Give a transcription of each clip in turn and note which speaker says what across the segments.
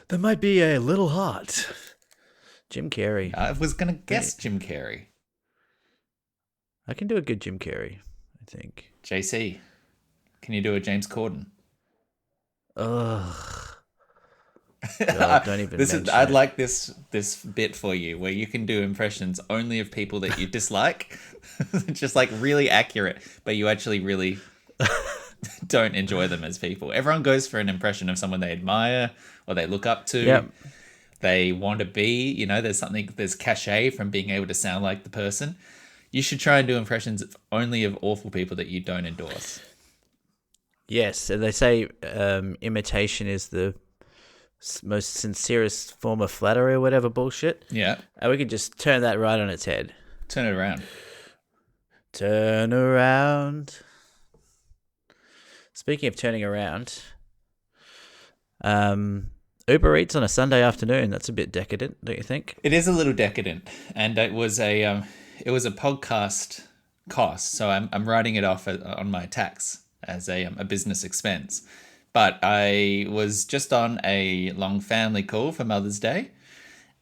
Speaker 1: That might be a little hot. Jim Carrey.
Speaker 2: I was going to guess Jim Carrey.
Speaker 1: I can do a good Jim Carrey, I think.
Speaker 2: JC, can you do a James Corden?
Speaker 1: Ugh. God, don't even mention
Speaker 2: I'd
Speaker 1: it.
Speaker 2: like this bit for you where you can do impressions only of people that you dislike, just like really accurate, but you actually really don't enjoy them as people. Everyone goes for an impression of someone they admire or they look up to.
Speaker 1: Yep.
Speaker 2: They want to be, there's cachet from being able to sound like the person. You should try and do impressions only of awful people that you don't endorse.
Speaker 1: Yes, and they say imitation is the most sincerest form of flattery or whatever bullshit.
Speaker 2: Yeah.
Speaker 1: And we could just turn that right on its head.
Speaker 2: Turn it around.
Speaker 1: Turn around. Speaking of turning around, Uber Eats on a Sunday afternoon, that's a bit decadent, don't you think?
Speaker 2: It is a little decadent, and it was a podcast cost, so I'm writing it off on my tax as a business expense. But I was just on a long family call for Mother's Day,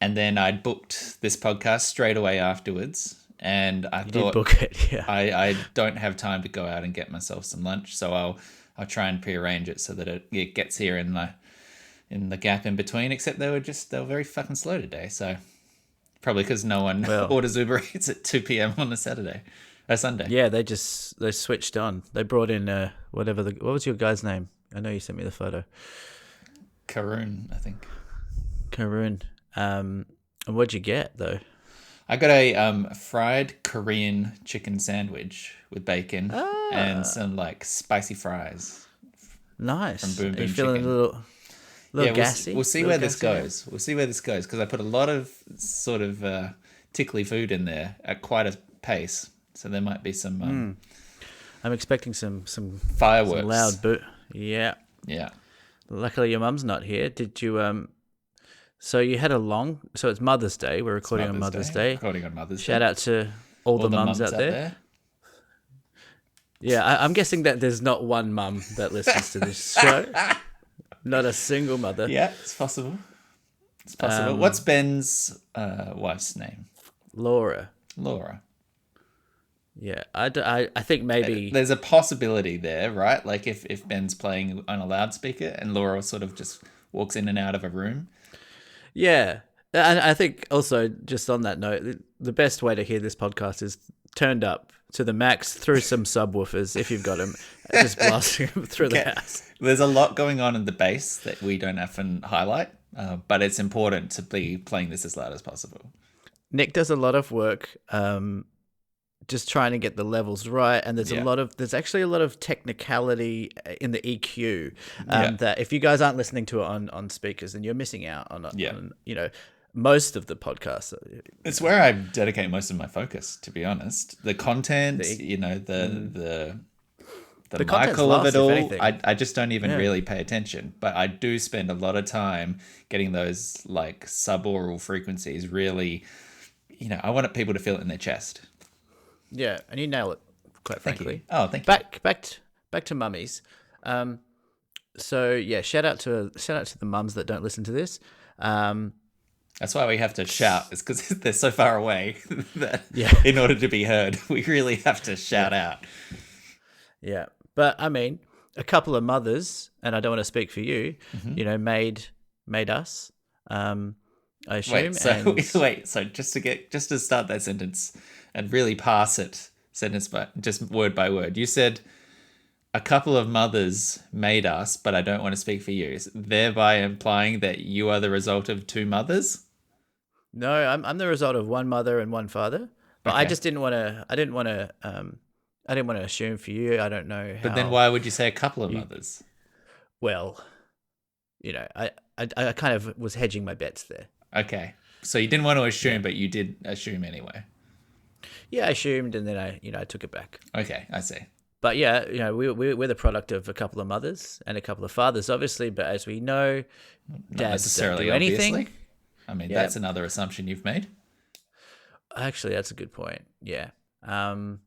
Speaker 2: and then I'd booked this podcast straight away afterwards, and I thought,
Speaker 1: did book it, yeah.
Speaker 2: I don't have time to go out and get myself some lunch, so I'll try and prearrange it so that it gets here in the gap in between. Except they were very fucking slow today, so probably because no one orders Uber Eats at 2 p.m. on a Sunday.
Speaker 1: Yeah, they switched on. They brought in what was your guy's name? I know you sent me the photo.
Speaker 2: Karun, I think.
Speaker 1: Karun. And what'd you get though?
Speaker 2: I got a fried Korean chicken sandwich with bacon and some like spicy fries.
Speaker 1: Nice.
Speaker 2: From Boom Boom
Speaker 1: Are you feeling
Speaker 2: Chicken.
Speaker 1: a little gassy?
Speaker 2: We'll see where this goes. We'll see where this goes because I put a lot of sort of tickly food in there at quite a pace. So there might be some.
Speaker 1: I'm expecting some
Speaker 2: fireworks.
Speaker 1: Some loud boot. Yeah.
Speaker 2: Yeah.
Speaker 1: Luckily, your mum's not here. Did you? So you had so it's Mother's Day. We're recording on Mother's Day.
Speaker 2: Recording on Mother's Day.
Speaker 1: Shout out to all the mums out there. Yeah, I'm guessing that there's not one mum that listens to this show. Not a single mother.
Speaker 2: Yeah, it's possible. It's possible. What's Ben's wife's name?
Speaker 1: Laura. Yeah, I think maybe
Speaker 2: there's a possibility there, right? Like if Ben's playing on a loudspeaker and Laura sort of just walks in and out of a room.
Speaker 1: Yeah, and I think also just on that note, the best way to hear this podcast is turned up to the max through some subwoofers if you've got them, just blasting them through the house.
Speaker 2: There's a lot going on in the bass that we don't often highlight, but it's important to be playing this as loud as possible.
Speaker 1: Nick does a lot of work. Just trying to get the levels right, and there's actually a lot of technicality in the EQ that if you guys aren't listening to it on speakers, then you're missing out on most of the podcast.
Speaker 2: It's where I dedicate most of my focus, to be honest. The content, the Michael of it all, I just don't even really pay attention, but I do spend a lot of time getting those like subaural frequencies really, I want people to feel it in their chest.
Speaker 1: Yeah, and you nail it, quite frankly.
Speaker 2: Oh, thank you.
Speaker 1: Back to mummies. So yeah, shout out to the mums that don't listen to this.
Speaker 2: That's why we have to shout. It's because they're so far away that in order to be heard, we really have to shout out.
Speaker 1: Yeah, but I mean, a couple of mothers, and I don't want to speak for you, made us. I assume.
Speaker 2: So just to start that sentence and really pass it just word by word. You said a couple of mothers made us, but I don't want to speak for you, thereby implying that you are the result of two mothers.
Speaker 1: No, I'm the result of one mother and one father. But okay. I didn't want to assume for you. I don't know how.
Speaker 2: But then why would you say a couple of mothers?
Speaker 1: Well, I kind of was hedging my bets there.
Speaker 2: Okay. So you didn't want to assume, but you did assume anyway.
Speaker 1: Yeah, I assumed, and then I took it back.
Speaker 2: Okay, I see.
Speaker 1: But yeah, we're the product of a couple of mothers and a couple of fathers, obviously. But as we know, dads don't do anything.
Speaker 2: Obviously. I mean, that's another assumption you've made.
Speaker 1: Actually, that's a good point. Yeah. And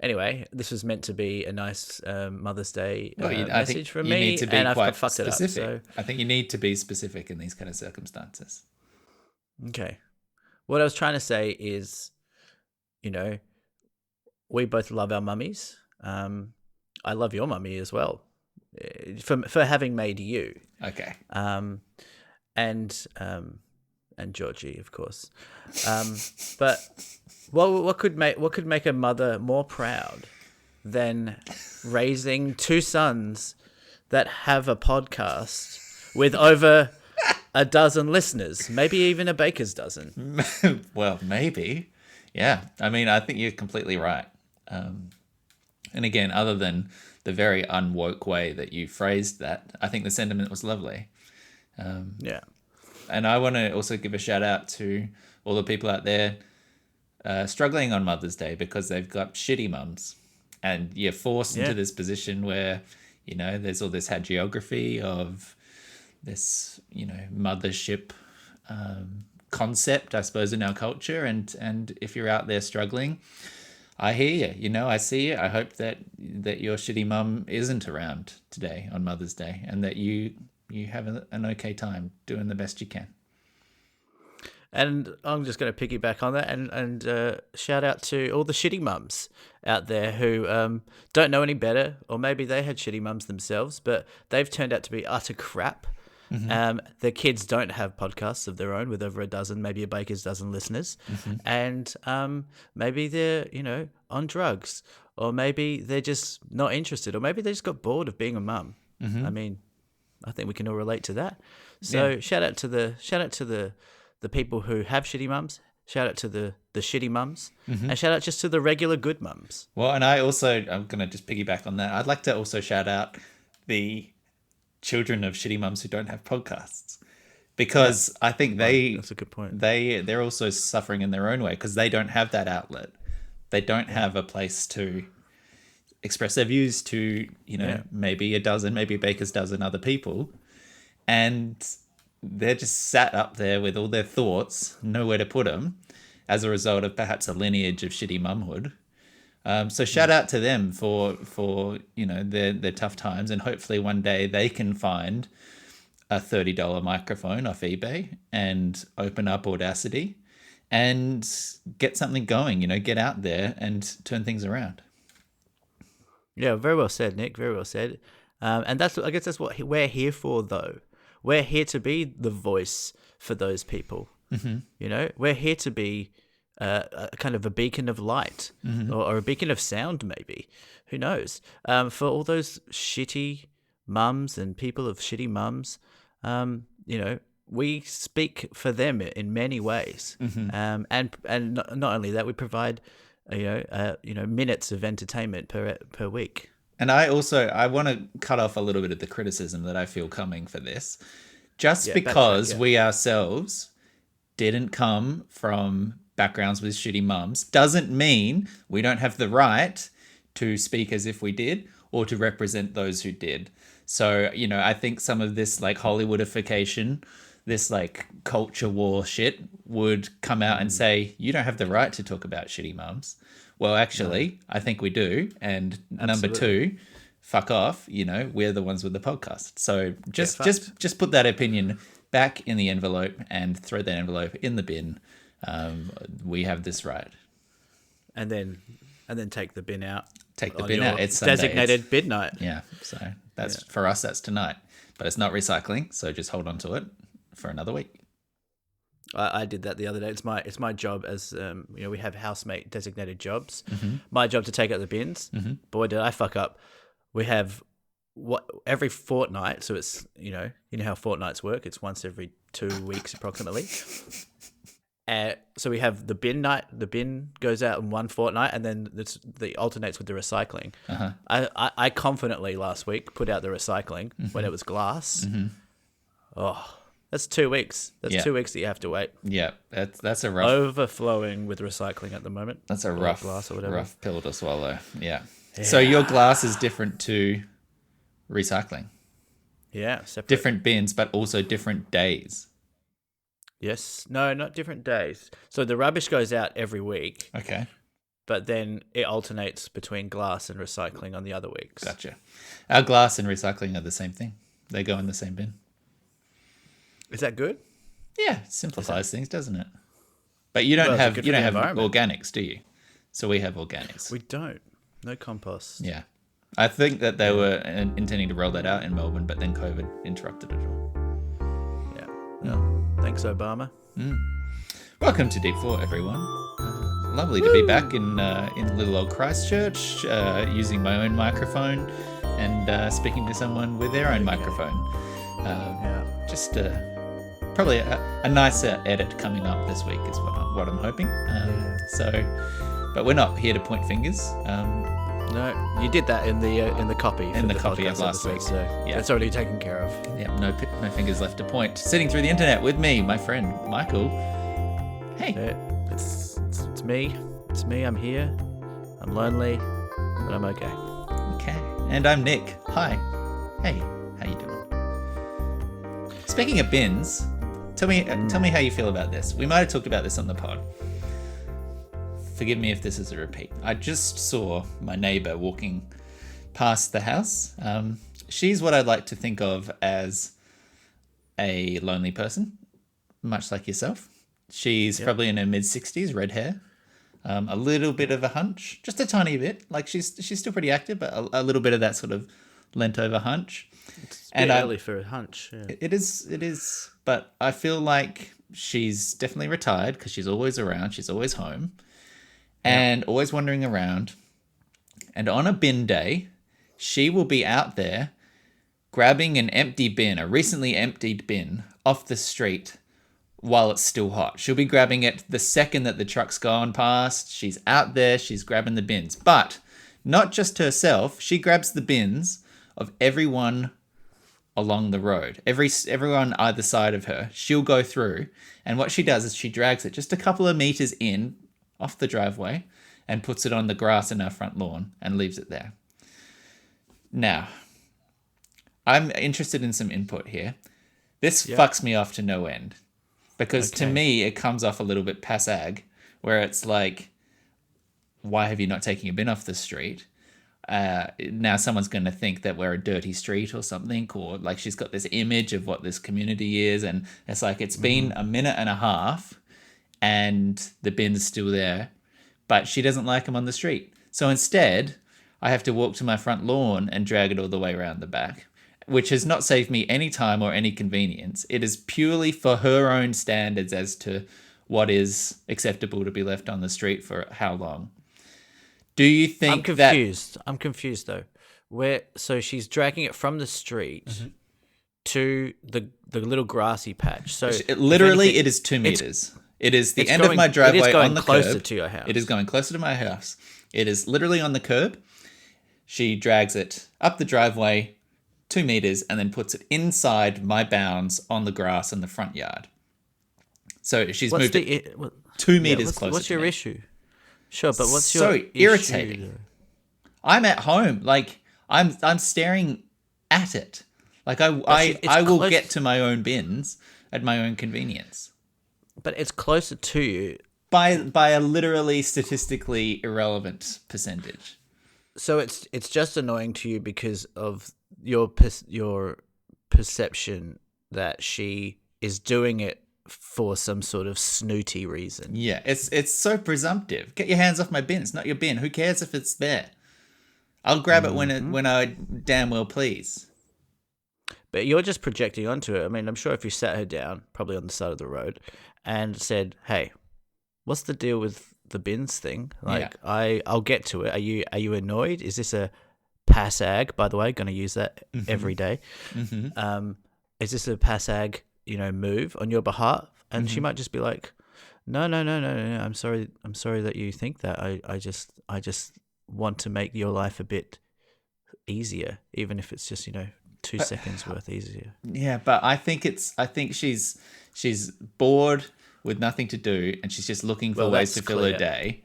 Speaker 1: Anyway, this was meant to be a nice Mother's Day
Speaker 2: I
Speaker 1: message
Speaker 2: think
Speaker 1: from
Speaker 2: you
Speaker 1: me,
Speaker 2: need to be
Speaker 1: and I've
Speaker 2: quite
Speaker 1: fucked
Speaker 2: specific.
Speaker 1: it up. So,
Speaker 2: I think you need to be specific in these kind of circumstances.
Speaker 1: okay. What I was trying to say is, we both love our mummies. I love your mummy as well, for having made you.
Speaker 2: Okay.
Speaker 1: And Georgie, of course. But what could make a mother more proud than raising two sons that have a podcast with over a dozen listeners, maybe even a baker's dozen?
Speaker 2: Well, maybe. Yeah. I mean, I think you're completely right. And again, other than the very unwoke way that you phrased that, I think the sentiment was lovely.
Speaker 1: Yeah.
Speaker 2: And I want to also give a shout out to all the people out there struggling on Mother's Day because they've got shitty mums. And you're forced into this position where, there's all this hagiography of this, mothership concept, I suppose, in our culture. And if you're out there struggling, I hear you, I see you. I hope that your shitty mum isn't around today on Mother's Day and that you have an okay time doing the best you can.
Speaker 1: And I'm just going to piggyback on that and shout out to all the shitty mums out there who don't know any better, or maybe they had shitty mums themselves, but they've turned out to be utter crap. Mm-hmm. Their kids don't have podcasts of their own with over a dozen, maybe a baker's dozen listeners. Mm-hmm. And maybe they're, on drugs, or maybe they're just not interested, or maybe they just got bored of being a mum. Mm-hmm. I mean, I think we can all relate to that. So shout out to the people who have shitty mums. Shout out to the shitty mums, and shout out just to the regular good mums.
Speaker 2: Well, and I'm going to just piggyback on that. I'd like to also shout out the children of shitty mums who don't have podcasts, because I think
Speaker 1: that's a good point.
Speaker 2: They're also suffering in their own way because they don't have that outlet. They don't have a place to express their views to, maybe a dozen, maybe a baker's dozen other people. And they're just sat up there with all their thoughts, nowhere to put them, as a result of perhaps a lineage of shitty mumhood. So shout out to them for their tough times, and hopefully one day they can find a $30 microphone off eBay and open up Audacity and get something going, get out there and turn things around.
Speaker 1: Yeah, very well said, Nick. Very well said. And I guess that's what we're here for, though. We're here to be the voice for those people. Mm-hmm. We're here to be a kind of a beacon of light, or a beacon of sound, maybe. Who knows? For all those shitty mums and people of shitty mums, we speak for them in many ways. Mm-hmm. And not only that, we provide minutes of entertainment per week.
Speaker 2: And I want to cut off a little bit of the criticism that I feel coming for this. Just because we ourselves didn't come from backgrounds with shitty mums doesn't mean we don't have the right to speak as if we did, or to represent those who did. So, I think some of this like Hollywoodification, this like culture war shit would come out and say, you don't have the right to talk about shitty mums. Well, actually, I think we do. And number two, fuck off. We're the ones with the podcast. So just put that opinion back in the envelope and throw that envelope in the bin. We have this right.
Speaker 1: And then take the bin out.
Speaker 2: Take the bin out. It's Sunday.
Speaker 1: Designated bin night.
Speaker 2: Yeah. So that's for us. That's tonight. But it's not recycling. So just hold on to it for another week.
Speaker 1: I did that the other day. It's my job as we have housemate designated jobs. Mm-hmm. My job to take out the bins. Mm-hmm. Boy, did I fuck up. We have every fortnight. So it's how fortnights work. It's once every 2 weeks approximately. So we have the bin night. The bin goes out in one fortnight, and then the alternates with the recycling. Uh-huh. I confidently last week put out the recycling when it was glass. Mm-hmm. Oh. That's 2 weeks. That's 2 weeks that you have to wait.
Speaker 2: Yeah, that's a rough...
Speaker 1: Overflowing with recycling at the moment.
Speaker 2: That's a rough pill to swallow. Yeah. So your glass is different to recycling.
Speaker 1: Yeah, separate.
Speaker 2: Different bins, but also different days.
Speaker 1: Yes. No, not different days. So the rubbish goes out every week.
Speaker 2: Okay.
Speaker 1: but then it alternates between glass and recycling on the other weeks.
Speaker 2: Gotcha. Our glass and recycling are the same thing. They go in the same bin.
Speaker 1: Is that good?
Speaker 2: Yeah, it simplifies things, doesn't it? But you don't have organics, do you? So we have organics.
Speaker 1: We don't. No compost.
Speaker 2: Yeah. I think that they were intending to roll that out in Melbourne, but then COVID interrupted it all.
Speaker 1: Yeah. Well, thanks, Obama.
Speaker 2: Welcome to Deep Thought, everyone. Lovely to be back in little old Christchurch, using my own microphone and speaking to someone with their own microphone. Just probably a nicer edit coming up this week is what I'm hoping. But we're not here to point fingers.
Speaker 1: No, you did that in the copy.
Speaker 2: In the copy of last week.
Speaker 1: So it's already taken care of.
Speaker 2: Yeah, no fingers left to point. Sitting through the internet with me, my friend Michael. Hey.
Speaker 1: It's me. It's me. I'm here. I'm lonely, but I'm okay.
Speaker 2: Okay. And I'm Nick. Hi. Hey. How you doing? Speaking of bins, tell me how you feel about this. We might have talked about this on the pod. Forgive me if this is a repeat. I just saw my neighbour walking past the house. She's what I'd like to think of as a lonely person, much like yourself. She's probably in her mid-60s, red hair, a little bit of a hunch, just a tiny bit. Like she's still pretty active, but a little bit of that sort of leant over hunch.
Speaker 1: It's a bit early for a hunch. Yeah.
Speaker 2: It is. But I feel like she's definitely retired because she's always around. She's always home. And always wandering around. And on a bin day, she will be out there grabbing an empty bin, a recently emptied bin, off the street while it's still hot. She'll be grabbing it the second that the truck's gone past. She's out there, she's grabbing the bins. But not just herself, she grabs the bins of everyone along the road. Everyone either side of her, she'll go through. And what she does is she drags it just a couple of meters in, off the driveway, and puts it on the grass in our front lawn and leaves it there. Now, I'm interested in some input here. This fucks me off to no end. Because to me, it comes off a little bit passag, where it's like, why have you not taken your bin off the street? Now someone's going to think that we're a dirty street or something, or like she's got this image of what this community is, and it's like it's been a minute and a half and the bin's still there, but she doesn't like them on the street. So instead, I have to walk to my front lawn and drag it all the way around the back, which has not saved me any time or any convenience. It is purely for her own standards as to what is acceptable to be left on the street for how long. Do you think
Speaker 1: I'm confused though. So she's dragging it from the street to the little grassy patch. So
Speaker 2: it is 2 meters. It is the end of my driveway on the curb.
Speaker 1: It is going closer to your house.
Speaker 2: It is going closer to my house. It is literally on the curb. She drags it up the driveway 2 meters and then puts it inside my bounds on the grass in the front yard. So she's moved it 2 meters closer.
Speaker 1: What's your issue? Sure, but what's
Speaker 2: your
Speaker 1: issue?
Speaker 2: So irritating. I'm at home, like I'm staring at it. Like I will get to my own bins at my own convenience.
Speaker 1: But it's closer to you
Speaker 2: by a literally statistically irrelevant percentage.
Speaker 1: So it's just annoying to you because of your perception that she is doing it for some sort of snooty reason.
Speaker 2: Yeah, it's so presumptive. Get your hands off my bin. It's not your bin. Who cares if it's there? I'll grab it when I damn well please.
Speaker 1: But you're just projecting onto it. I mean, I'm sure if you sat her down, probably on the side of the road, and said, "Hey, what's the deal with the bins thing? Like, I'll get to it. Are you annoyed? Is this a passag? By the way, going to use that every day. Is this a passag? Move on your behalf?" And she might just be like, "No. I'm sorry that you think that. I just want to make your life a bit easier, even if it's just 2 seconds worth easier."
Speaker 2: Yeah, but I think she's bored with nothing to do, and she's just looking for ways to fill her day.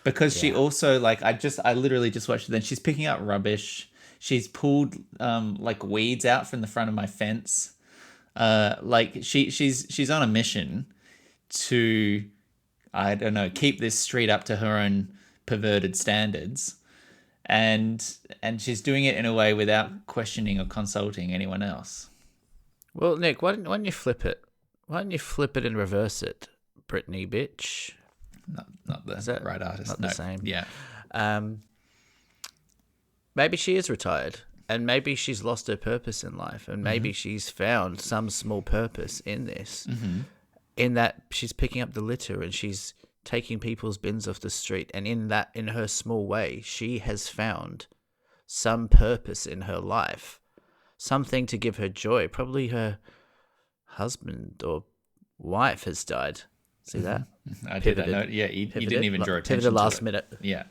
Speaker 2: Because she also I literally just watched it. Then she's picking up rubbish. She's pulled weeds out from the front of my fence. She's on a mission to, I don't know, keep this street up to her own perverted standards, and she's doing it in a way without questioning or consulting anyone else.
Speaker 1: Well, Nick, why don't you flip it? Why don't you flip it and reverse it, Britney bitch?
Speaker 2: Not the right artist.
Speaker 1: Not
Speaker 2: no.
Speaker 1: the same.
Speaker 2: Yeah.
Speaker 1: Maybe she is retired, and maybe she's lost her purpose in life, and maybe she's found some small purpose in this, in that she's picking up the litter and she's taking people's bins off the street, and in her small way, she has found some purpose in her life, something to give her joy. Probably her husband or wife has died. See that?
Speaker 2: I did that note. Yeah, you didn't even draw attention to it.
Speaker 1: Last minute.
Speaker 2: Yeah.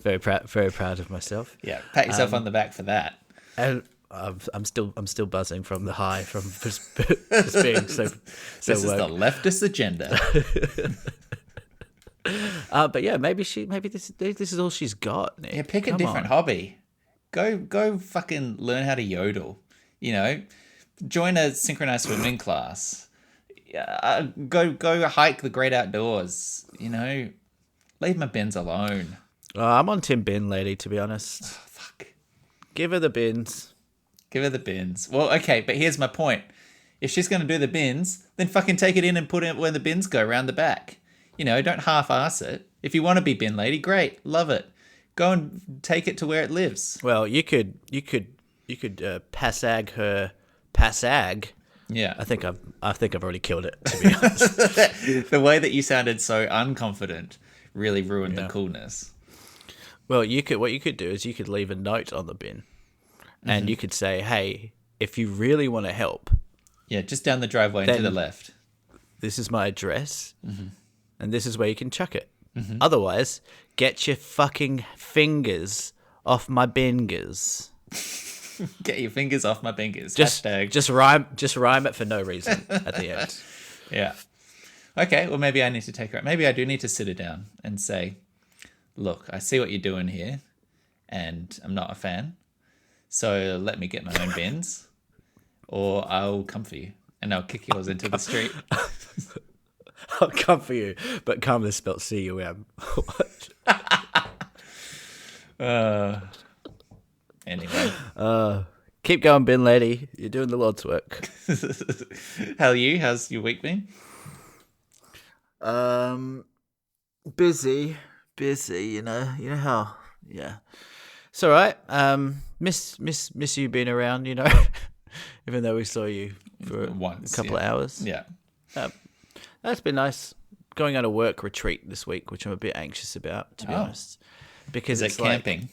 Speaker 1: Very proud of myself.
Speaker 2: Yeah, pat yourself on the back for that.
Speaker 1: And I'm still buzzing from the high from just being so.
Speaker 2: This is the leftist agenda.
Speaker 1: But yeah, maybe this is all she's got, Nick.
Speaker 2: Yeah, pick a different hobby. Go fucking learn how to yodel. You know, join a synchronized swimming class. Go hike the great outdoors. You know, leave my bins alone.
Speaker 1: I'm on Tim Bin Lady, to be honest.
Speaker 2: Oh, fuck.
Speaker 1: Give her the bins.
Speaker 2: Give her the bins. Well, okay, but here's my point. If she's going to do the bins, then fucking take it in and put it where the bins go, around the back. You know, don't half-ass it. If you want to be bin lady, great, love it. Go and take it to where it lives.
Speaker 1: Well, you could passag her passag.
Speaker 2: Yeah,
Speaker 1: I think I've already killed it, to be honest.
Speaker 2: The way that you sounded so unconfident really ruined the coolness.
Speaker 1: Well, what you could do is you could leave a note on the bin, and you could say, "Hey, if you really want to help,
Speaker 2: just down the driveway and to the left.
Speaker 1: This is my address, and this is where you can chuck it. Otherwise, get your fucking fingers off my bingers.
Speaker 2: Get your fingers off my bingers.
Speaker 1: Just rhyme it for no reason at the end.
Speaker 2: Yeah. Okay. Well, maybe I need to take her. Maybe I do need to sit her down and say, look, I see what you're doing here, and I'm not a fan. So let me get my own bins, or I'll come for you, and I'll kick yours into the street.
Speaker 1: I'll come for you, but come is spelled C-U-M.
Speaker 2: Anyway.
Speaker 1: Keep going, bin lady. You're doing the Lord's work.
Speaker 2: How are you? How's your week been?
Speaker 1: Busy, you know how, yeah. It's all right. Miss you being around, you know, even though we saw you for
Speaker 2: once,
Speaker 1: a couple of hours.
Speaker 2: Yeah.
Speaker 1: That's been nice. Going on a work retreat this week, which I'm a bit anxious about, to be honest. Because
Speaker 2: it's camping.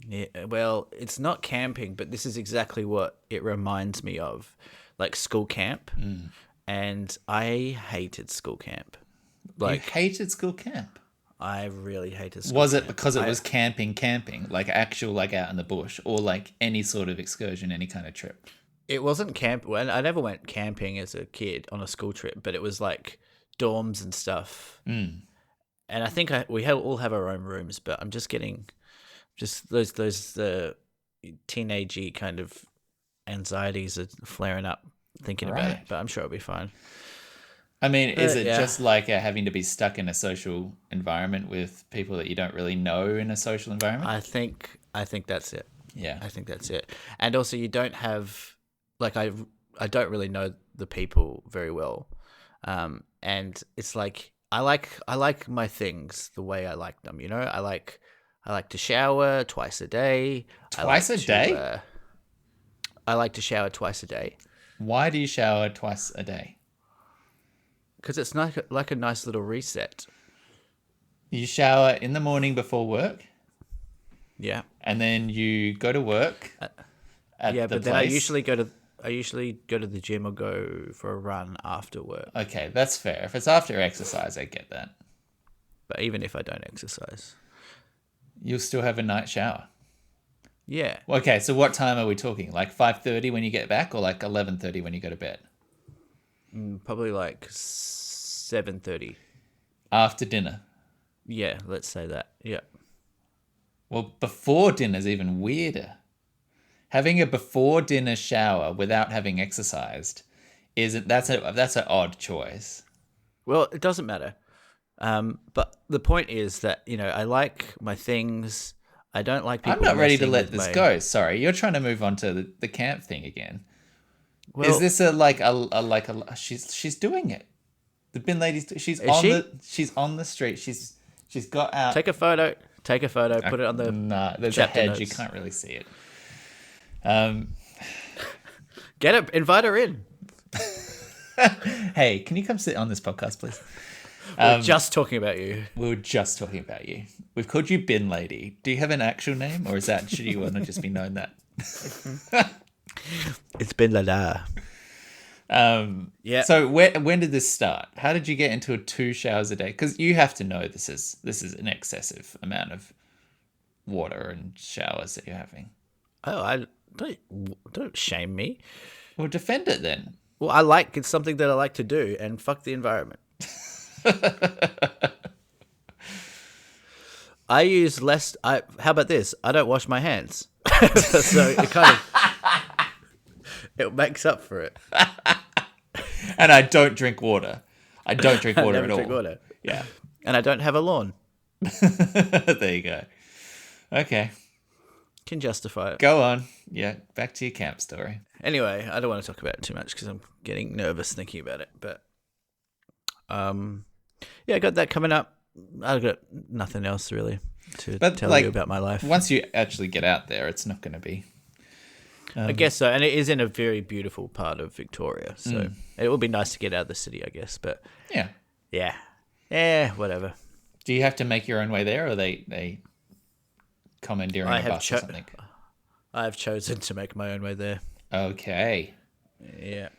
Speaker 1: Yeah, well, it's not camping, but this is exactly what it reminds me of, like school camp. And I hated school camp.
Speaker 2: Like, you hated school camp?
Speaker 1: I really hated school camp.
Speaker 2: Was it because it was camping, like actual, like out in the bush, or like any sort of excursion, any kind of trip?
Speaker 1: It wasn't camp. Well, I never went camping as a kid on a school trip, but it was like dorms and stuff. And I think we all have our own rooms, but I'm just getting those teenagey kind of anxieties are flaring up thinking about it. But I'm sure it'll be fine.
Speaker 2: I mean, is it just like having to be stuck in a social environment with people that you don't really know in a social environment?
Speaker 1: I think that's it.
Speaker 2: Yeah,
Speaker 1: I think that's it. And also, you don't have like I don't really know the people very well, and it's like I like my things the way I like them. You know, I like to shower twice a day.
Speaker 2: Twice a day?
Speaker 1: I like to shower twice a day.
Speaker 2: Why do you shower twice a day?
Speaker 1: Because it's like a nice little reset.
Speaker 2: You shower in the morning before work?
Speaker 1: Yeah.
Speaker 2: And then you go to work
Speaker 1: but then I usually go to the gym or go for a run after work.
Speaker 2: Okay, that's fair. If it's after exercise, I get that.
Speaker 1: But even if I don't exercise,
Speaker 2: you'll still have a night shower.
Speaker 1: Yeah.
Speaker 2: Okay, so what time are we talking? Like 5:30 when you get back, or like 11:30 when you go to bed?
Speaker 1: Probably like 7:30.
Speaker 2: After dinner?
Speaker 1: Yeah, let's say that. Yeah.
Speaker 2: Well, before dinner's even weirder. Having a before dinner shower without having exercised that's an odd choice.
Speaker 1: Well, it doesn't matter. But the point is that, I like my things. I don't like people.
Speaker 2: I'm not ready to let
Speaker 1: messing with
Speaker 2: this
Speaker 1: my...
Speaker 2: go. Sorry, you're trying to move on to the camp thing again. Is
Speaker 1: Well,
Speaker 2: this she's doing it? The bin lady. She's
Speaker 1: is she?
Speaker 2: She's on the street. She's got out.
Speaker 1: Take a photo. Put it on the...
Speaker 2: Nah, there's a
Speaker 1: chapter
Speaker 2: hedge.
Speaker 1: notes.
Speaker 2: You can't really see it.
Speaker 1: Get it. Invite her in.
Speaker 2: Hey, can you come sit on this podcast, please?
Speaker 1: We're just talking about you.
Speaker 2: We were just talking about you. We've called you Bin Lady. Do you have an actual name, or should you want to just be known that?
Speaker 1: It's been la. Yeah.
Speaker 2: So when did this start? How did you get into 2 showers a day? Because you have to know this is an excessive amount of water and showers that you're having.
Speaker 1: Oh, I don't shame me.
Speaker 2: Well, defend it then.
Speaker 1: Well, it's something that I like to do, and fuck the environment. I use less. How about this? I don't wash my hands, so it makes up for it.
Speaker 2: And I don't drink water. I don't drink water
Speaker 1: I
Speaker 2: at
Speaker 1: never
Speaker 2: all.
Speaker 1: drink water.
Speaker 2: Yeah.
Speaker 1: And I don't have a lawn.
Speaker 2: There you go. Okay.
Speaker 1: Can justify it.
Speaker 2: Go on. Yeah. Back to your camp story.
Speaker 1: Anyway, I don't want to talk about it too much because I'm getting nervous thinking about it. But yeah, I got that coming up. I've got nothing else really to tell you about my life.
Speaker 2: Once you actually get out there, it's not going to be.
Speaker 1: I guess so, and it is in a very beautiful part of Victoria, so it would be nice to get out of the city, I guess. But yeah, whatever.
Speaker 2: Do you have to make your own way there, or they commandeering a bus or something?
Speaker 1: I have chosen to make my own way there.
Speaker 2: Okay.
Speaker 1: Yeah.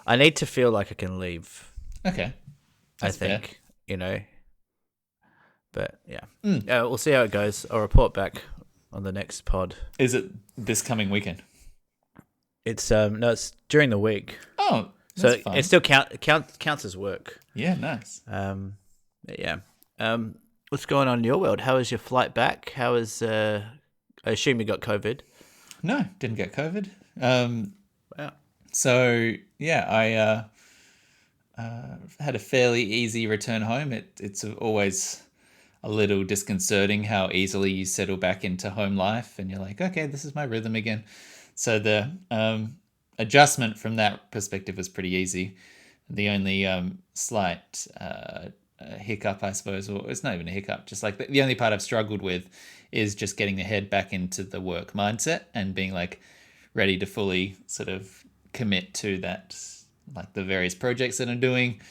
Speaker 1: I need to feel like I can leave.
Speaker 2: Okay. That's
Speaker 1: I think,
Speaker 2: fair.
Speaker 1: But yeah. We'll see how it goes. I'll report back on the next pod.
Speaker 2: Is it this coming weekend?
Speaker 1: It's no, it's during the week.
Speaker 2: Oh, that's fine.
Speaker 1: It still counts as work.
Speaker 2: Yeah, nice.
Speaker 1: Yeah. What's going on in your world? How was your flight back? How was? I assume you got COVID.
Speaker 2: No, didn't get COVID.
Speaker 1: Wow.
Speaker 2: So yeah, I had a fairly easy return home. It's always a little disconcerting how easily you settle back into home life, and you're like, okay, this is my rhythm again. So the adjustment from that perspective was pretty easy. The only slight hiccup, I suppose, or it's not even a hiccup, just like the only part I've struggled with is just getting the head back into the work mindset and being like ready to fully sort of commit to that, like the various projects that I'm doing,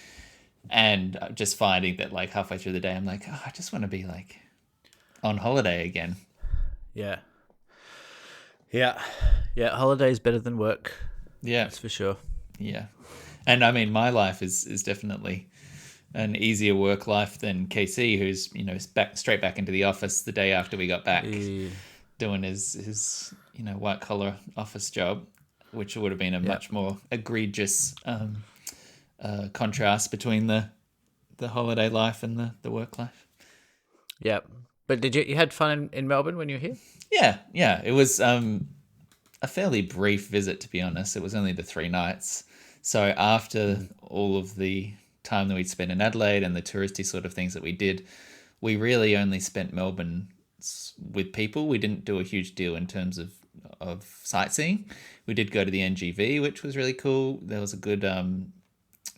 Speaker 2: and just finding that like halfway through the day I'm like, oh, I just want to be like on holiday again.
Speaker 1: Yeah. Holiday's better than work.
Speaker 2: Yeah,
Speaker 1: that's for sure.
Speaker 2: Yeah, and I mean my life is definitely an easier work life than KC, who's straight back into the office the day after we got back, doing his white collar office job, which would have been a much more egregious contrast between the holiday life and the work life.
Speaker 1: Yeah, but you had fun in Melbourne when you were here?
Speaker 2: Yeah. It was a fairly brief visit, to be honest. It was only the 3 nights. So after all of the time that we'd spent in Adelaide and the touristy sort of things that we did, we really only spent Melbourne with people. We didn't do a huge deal in terms of sightseeing. We did go to the NGV, which was really cool. There was a good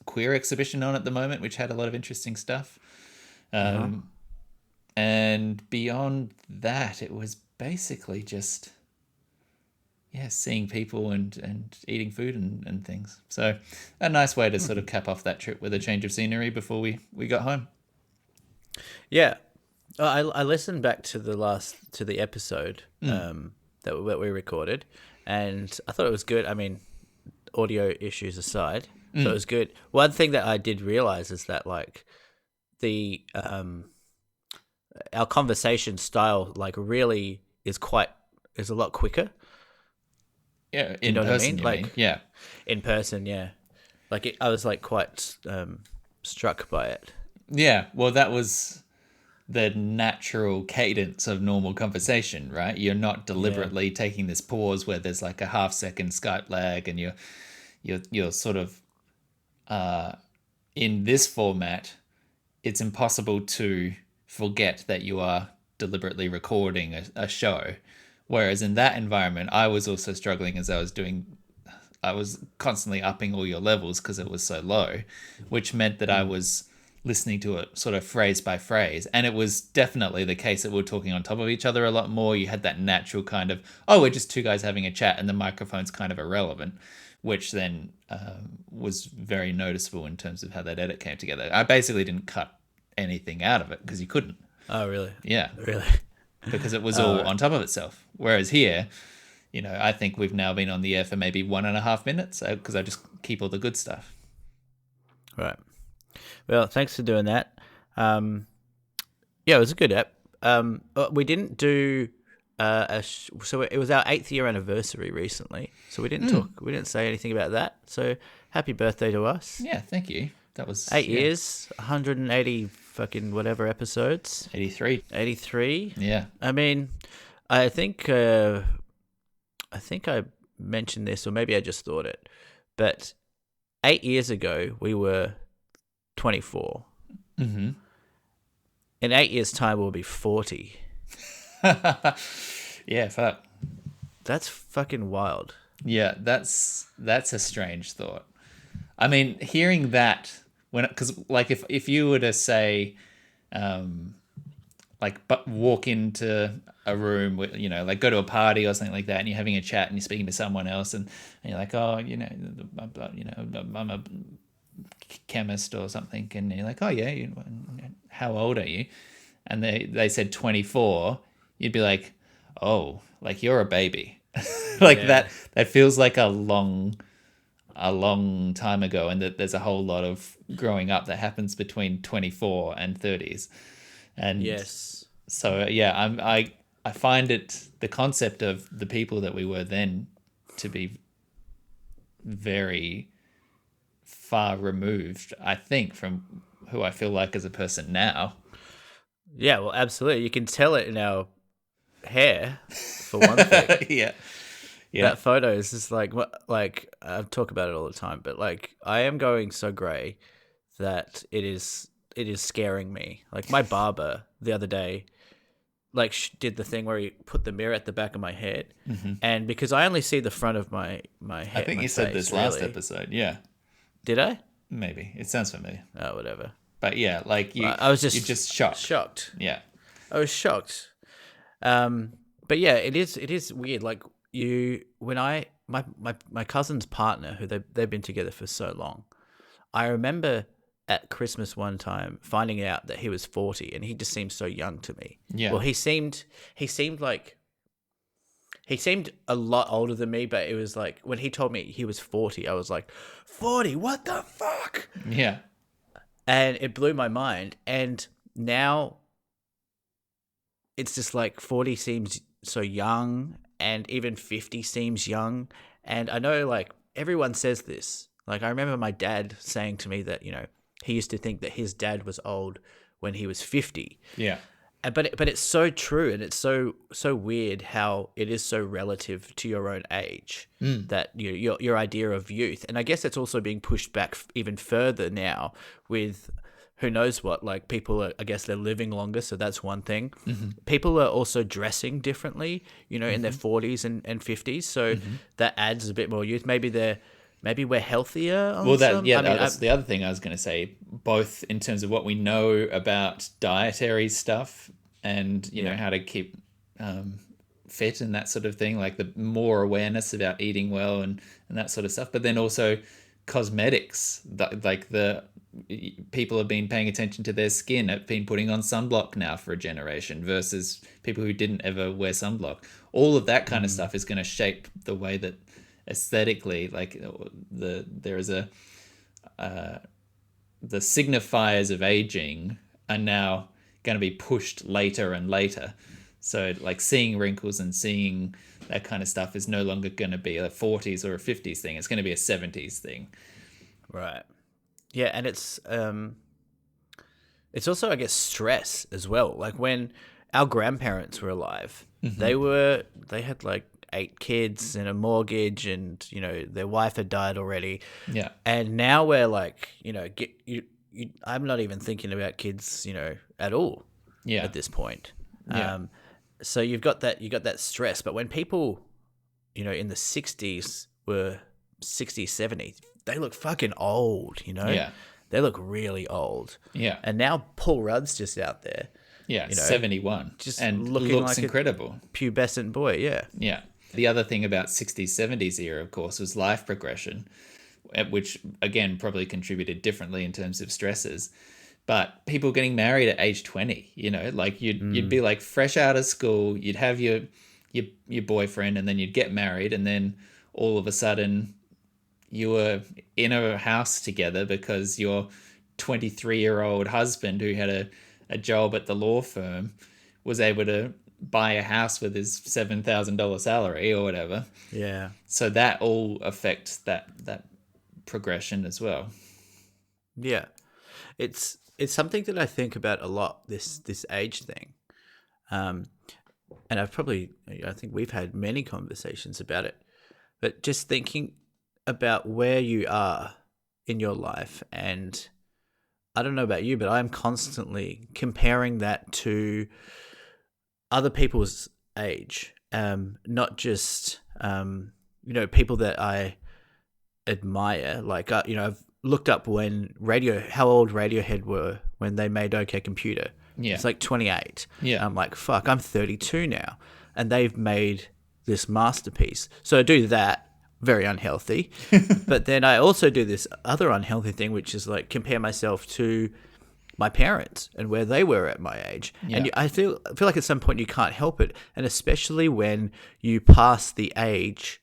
Speaker 2: queer exhibition on at the moment, which had a lot of interesting stuff. And beyond that, it was basically just seeing people and eating food and things. So a nice way to sort of cap off that trip with a change of scenery before we got home.
Speaker 1: Yeah. I listened back to the episode that we recorded, and I thought it was good. I mean, audio issues aside, so it was good. One thing that I did realize is that like the our conversation style like really is a lot quicker.
Speaker 2: Yeah, in person, I mean? Yeah.
Speaker 1: In person, yeah. Like I was like quite struck by it.
Speaker 2: Yeah, well, that was the natural cadence of normal conversation, right? You're not deliberately taking this pause where there's like a half-second Skype lag, and you're sort of in this format, it's impossible to forget that you are deliberately recording a show. Whereas in that environment, I was also struggling as I was constantly upping all your levels because it was so low, which meant that I was listening to it sort of phrase by phrase. And it was definitely the case that we were talking on top of each other a lot more. You had that natural kind of, oh, we're just two guys having a chat and the microphone's kind of irrelevant, which then was very noticeable in terms of how that edit came together. I basically didn't cut anything out of it because you couldn't.
Speaker 1: Oh, really?
Speaker 2: Yeah.
Speaker 1: Really?
Speaker 2: Because it was all on top of itself. Whereas here, I think we've now been on the air for maybe 1.5 minutes because I just keep all the good stuff.
Speaker 1: Right. Well, thanks for doing that. Yeah, it was a good app. We didn't do so it was our 8th year anniversary recently. So we didn't say anything about that. So happy birthday to us.
Speaker 2: Yeah, thank you. That was
Speaker 1: 8 years, 180 fucking whatever episodes.
Speaker 2: 83.
Speaker 1: 83.
Speaker 2: Yeah.
Speaker 1: I mean, I think I mentioned this, or maybe I just thought it, but 8 years ago we were 24.
Speaker 2: Mm-hmm.
Speaker 1: In 8 years' time, we'll be 40.
Speaker 2: Yeah, fuck.
Speaker 1: That's fucking wild.
Speaker 2: Yeah, that's a strange thought. I mean, hearing that because like if you were to say, but walk into a room, like go to a party or something like that, and you're having a chat and you're speaking to someone else, and you're like, oh, I'm a chemist or something, and you're like, oh yeah, how old are you? And they said 24, you'd be like, oh, like you're a baby. Like that feels like a long time ago, and that there's a whole lot of growing up that happens between 24 and 30s. And
Speaker 1: yes,
Speaker 2: so I find the concept of the people that we were then to be very far removed, I think, from who I feel like as a person now.
Speaker 1: Yeah, well, absolutely. You can tell it in our hair, for one thing.
Speaker 2: Yeah.
Speaker 1: That photo is just like I talk about it all the time, but like I am going so grey that it is scaring me. Like my barber the other day, like did the thing where he put the mirror at the back of my head, and because I only see the front of my head.
Speaker 2: I think you said this last episode. Yeah.
Speaker 1: Did I?
Speaker 2: Maybe. It sounds familiar.
Speaker 1: Oh, whatever.
Speaker 2: But yeah, like you're just shocked.
Speaker 1: Shocked.
Speaker 2: Yeah.
Speaker 1: I was shocked. But yeah, it is weird. Like my cousin's partner, who they've been together for so long, I remember at Christmas one time finding out that he was 40, and he just seemed so young to me.
Speaker 2: Yeah.
Speaker 1: Well, he seemed a lot older than me, but it was like when he told me he was 40, I was like, 40? What the fuck?
Speaker 2: Yeah.
Speaker 1: And it blew my mind. And now it's just like 40 seems so young, and even 50 seems young. And I know like everyone says this. Like I remember my dad saying to me that, he used to think that his dad was old when he was 50.
Speaker 2: Yeah.
Speaker 1: But it's so true, and it's so weird how it is so relative to your own age, that your idea of youth. And I guess it's also being pushed back even further now with who knows what. Like people are, I guess they're living longer, so that's one thing. Mm-hmm. People are also dressing differently, in their 40s and 50s, so that adds a bit more youth. Maybe we're healthier.
Speaker 2: That's the other thing I was going to say, both in terms of what we know about dietary stuff and, how to keep fit and that sort of thing, like the more awareness about eating well and that sort of stuff. But then also cosmetics, like the people have been paying attention to their skin, have been putting on sunblock now for a generation versus people who didn't ever wear sunblock. All of that kind of stuff is going to shape the way that aesthetically, like there is the signifiers of aging are now going to be pushed later and later. So like seeing wrinkles and seeing that kind of stuff is no longer going to be a 40s or a 50s thing. It's going to be a 70s thing.
Speaker 1: Right. Yeah, and it's also, I guess, stress as well. Like when our grandparents were alive, they had like 8 kids and a mortgage, and their wife had died already.
Speaker 2: Yeah.
Speaker 1: And now we're like, I'm not even thinking about kids, at all
Speaker 2: Yeah.
Speaker 1: at this point.
Speaker 2: Yeah.
Speaker 1: So you got that stress. But when people, in the 60s were 60s, 70s, they look fucking old,
Speaker 2: Yeah.
Speaker 1: They look really old.
Speaker 2: Yeah.
Speaker 1: And now Paul Rudd's just out there,
Speaker 2: Yeah. 71
Speaker 1: just
Speaker 2: and
Speaker 1: looking
Speaker 2: looks
Speaker 1: like
Speaker 2: incredible.
Speaker 1: a pubescent boy. Yeah.
Speaker 2: Yeah. The other thing about 60s, 70s era, of course, was life progression, which again probably contributed differently in terms of stresses. But people getting married at age 20, like you'd be like fresh out of school, you'd have your boyfriend, and then you'd get married, and then all of a sudden you were in a house together because your 23-year-old husband, who had a job at the law firm, was able to buy a house with his $7,000 salary or whatever.
Speaker 1: Yeah.
Speaker 2: So that all affects that progression as well.
Speaker 1: Yeah. It's something that I think about a lot, this age thing. And I think we've had many conversations about it, but just thinking about where you are in your life, and I don't know about you, but I'm constantly comparing that to other people's age, not just people that I admire. Like I've looked up how old Radiohead were when they made OK Computer.
Speaker 2: Yeah.
Speaker 1: It's like 28.
Speaker 2: Yeah.
Speaker 1: I'm like, fuck, I'm 32 now, and they've made this masterpiece. So I do that. Very unhealthy. But then I also do this other unhealthy thing, which is like compare myself to my parents and where they were at my age.
Speaker 2: Yeah.
Speaker 1: And I feel like at some point you can't help it. And especially when you pass the age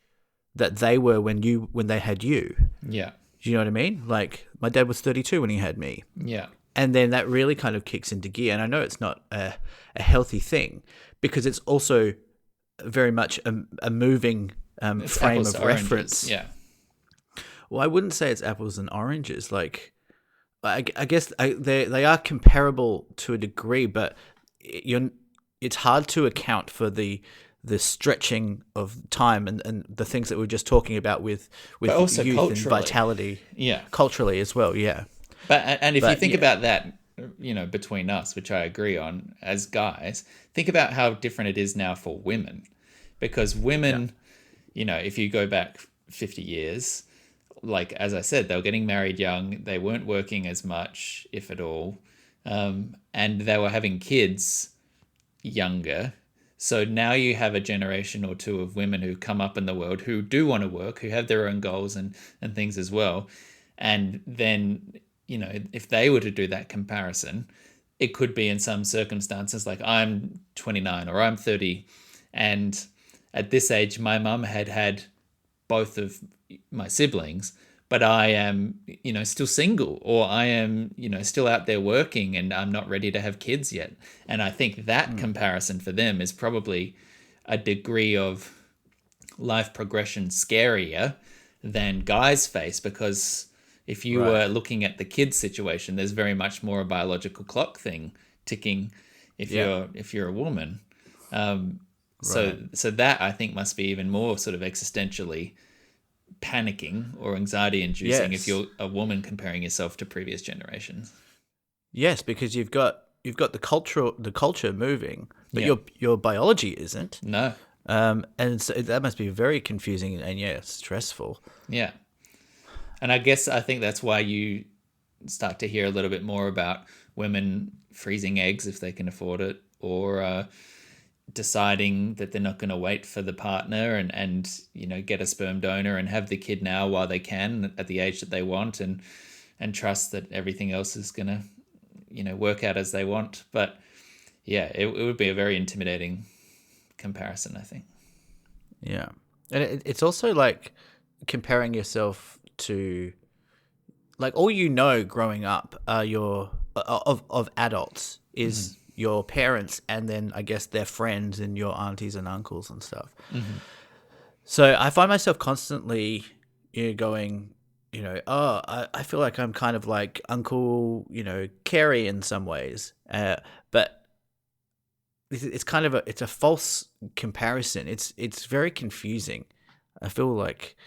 Speaker 1: that they were when they had you.
Speaker 2: Yeah.
Speaker 1: Do you know what I mean? Like my dad was 32 when he had me.
Speaker 2: Yeah.
Speaker 1: And then that really kind of kicks into gear. And I know it's not a healthy thing, because it's also very much a moving frame of reference.
Speaker 2: Yeah.
Speaker 1: Well, I wouldn't say it's apples and oranges. Like, I guess they are comparable to a degree, but it's hard to account for the stretching of time and the things that we were just talking about with
Speaker 2: also
Speaker 1: youth and vitality.
Speaker 2: Yeah.
Speaker 1: Culturally as well, yeah.
Speaker 2: But if you think about that, between us, which I agree on as guys, think about how different it is now for women. Because women, if you go back 50 years, like, as I said, they were getting married young. They weren't working as much, if at all. And they were having kids younger. So now you have a generation or two of women who come up in the world who do want to work, who have their own goals and things as well. And then, if they were to do that comparison, it could be in some circumstances like I'm 29 or I'm 30, and at this age, my mum had both of my siblings, but I am, still single, or I am, still out there working, and I'm not ready to have kids yet. And I think that comparison for them is probably a degree of life progression scarier than guys face, because if you were looking at the kids situation, there's very much more a biological clock thing ticking if you're a woman. So that, I think, must be even more sort of existentially panicking or anxiety inducing if you're a woman comparing yourself to previous generations.
Speaker 1: Yes, because you've got the culture moving, but your biology isn't.
Speaker 2: No.
Speaker 1: And so that must be very confusing and stressful.
Speaker 2: Yeah. And I think that's why you start to hear a little bit more about women freezing eggs if they can afford it, or deciding that they're not going to wait for the partner and get a sperm donor and have the kid now while they can at the age that they want, and trust that everything else is going to work out as they want. But yeah, it would be a very intimidating comparison, I think.
Speaker 1: Yeah. And it's also like comparing yourself to, like, all growing up of adults is your parents, and then I guess their friends and your aunties and uncles and stuff.
Speaker 2: Mm-hmm.
Speaker 1: So I find myself constantly going, I feel like I'm kind of like Uncle, Kerry in some ways. But it's kind of it's a false comparison. It's very confusing. I feel like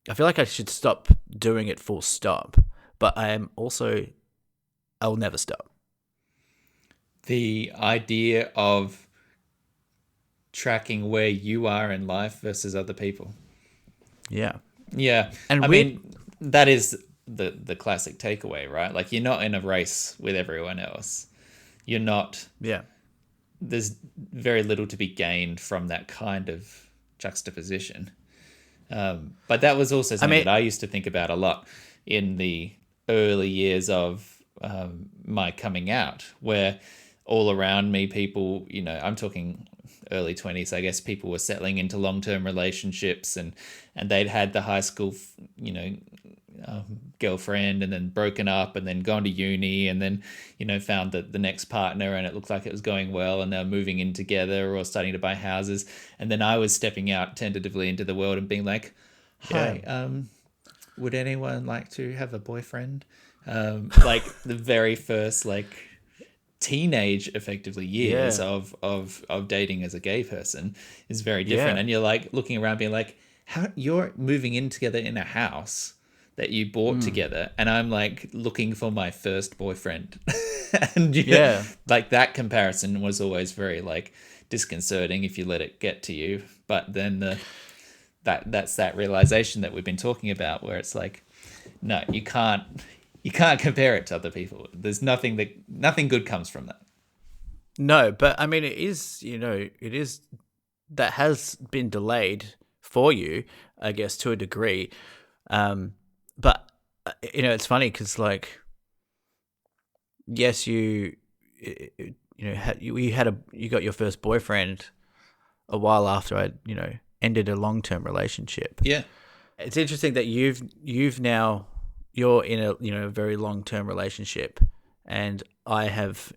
Speaker 1: I should stop doing it full stop, but I am also I'll never stop.
Speaker 2: The idea of tracking where you are in life versus other people.
Speaker 1: Yeah.
Speaker 2: Yeah.
Speaker 1: And
Speaker 2: I mean, that is the classic takeaway, right? Like, you're not in a race with everyone else. You're not.
Speaker 1: Yeah.
Speaker 2: There's very little to be gained from that kind of juxtaposition. But that was also something that I used to think about a lot in the early years of my coming out, where all around me, people, I'm talking early 20s, I guess, people were settling into long-term relationships, and they'd had the high school, girlfriend, and then broken up, and then gone to uni, and then found the next partner, and it looked like it was going well, and they're moving in together or starting to buy houses. And then I was stepping out tentatively into the world and being like, hi, would anyone like to have a boyfriend? Like the very first teenage effectively years of dating as a gay person is very different. And you're like looking around being like, how you're moving in together in a house that you bought together, and I'm like looking for my first boyfriend. And like that comparison was always very disconcerting if you let it get to you. But then that's that realization that we've been talking about, where it's like, no, you can't compare it to other people. There's nothing good comes from that.
Speaker 1: No, but I mean, it is that has been delayed for you, I guess, to a degree. But it's funny because yes, you got your first boyfriend a while after I ended a long-term relationship.
Speaker 2: Yeah,
Speaker 1: it's interesting that you're in a very long-term relationship, and I have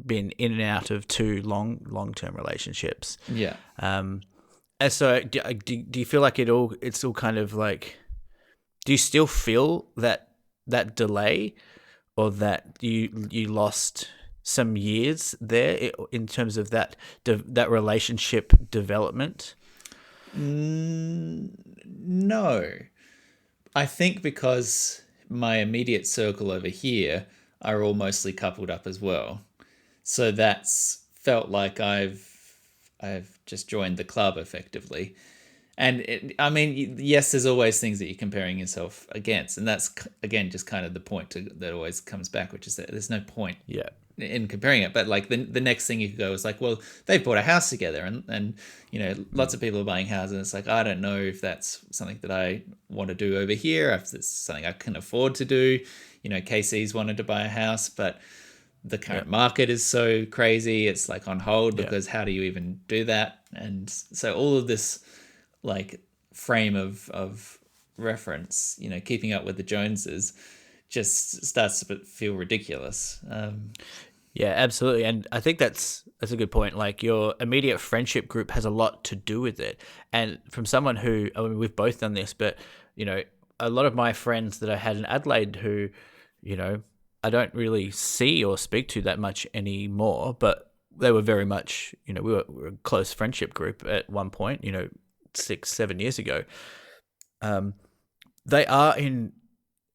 Speaker 1: been in and out of two long-term relationships.
Speaker 2: Yeah.
Speaker 1: And so do you feel like it's all kind of like, do you still feel that delay, or that you lost some years there in terms of that relationship development?
Speaker 2: No. I think because my immediate circle over here are all mostly coupled up as well. So that's felt like I've just joined the club effectively. And yes, there's always things that you're comparing yourself against. And that's, again, just kind of the point that always comes back, which is that there's no point in comparing it. But the next thing you could go is like, well, they've bought a house together, and lots of people are buying houses. And it's like, I don't know if that's something that I want to do over here, if it's something I can afford to do. Casey's wanted to buy a house, but the current market is so crazy. It's on hold because how do you even do that? And so all of this frame of reference, keeping up with the Joneses, just starts to feel ridiculous.
Speaker 1: Yeah, absolutely. And I think that's a good point. Your immediate friendship group has a lot to do with it. And from someone who, we've both done this, but, a lot of my friends that I had in Adelaide who, I don't really see or speak to that much anymore, but they were very much, we were a close friendship group at one point, 6-7 years ago. They are in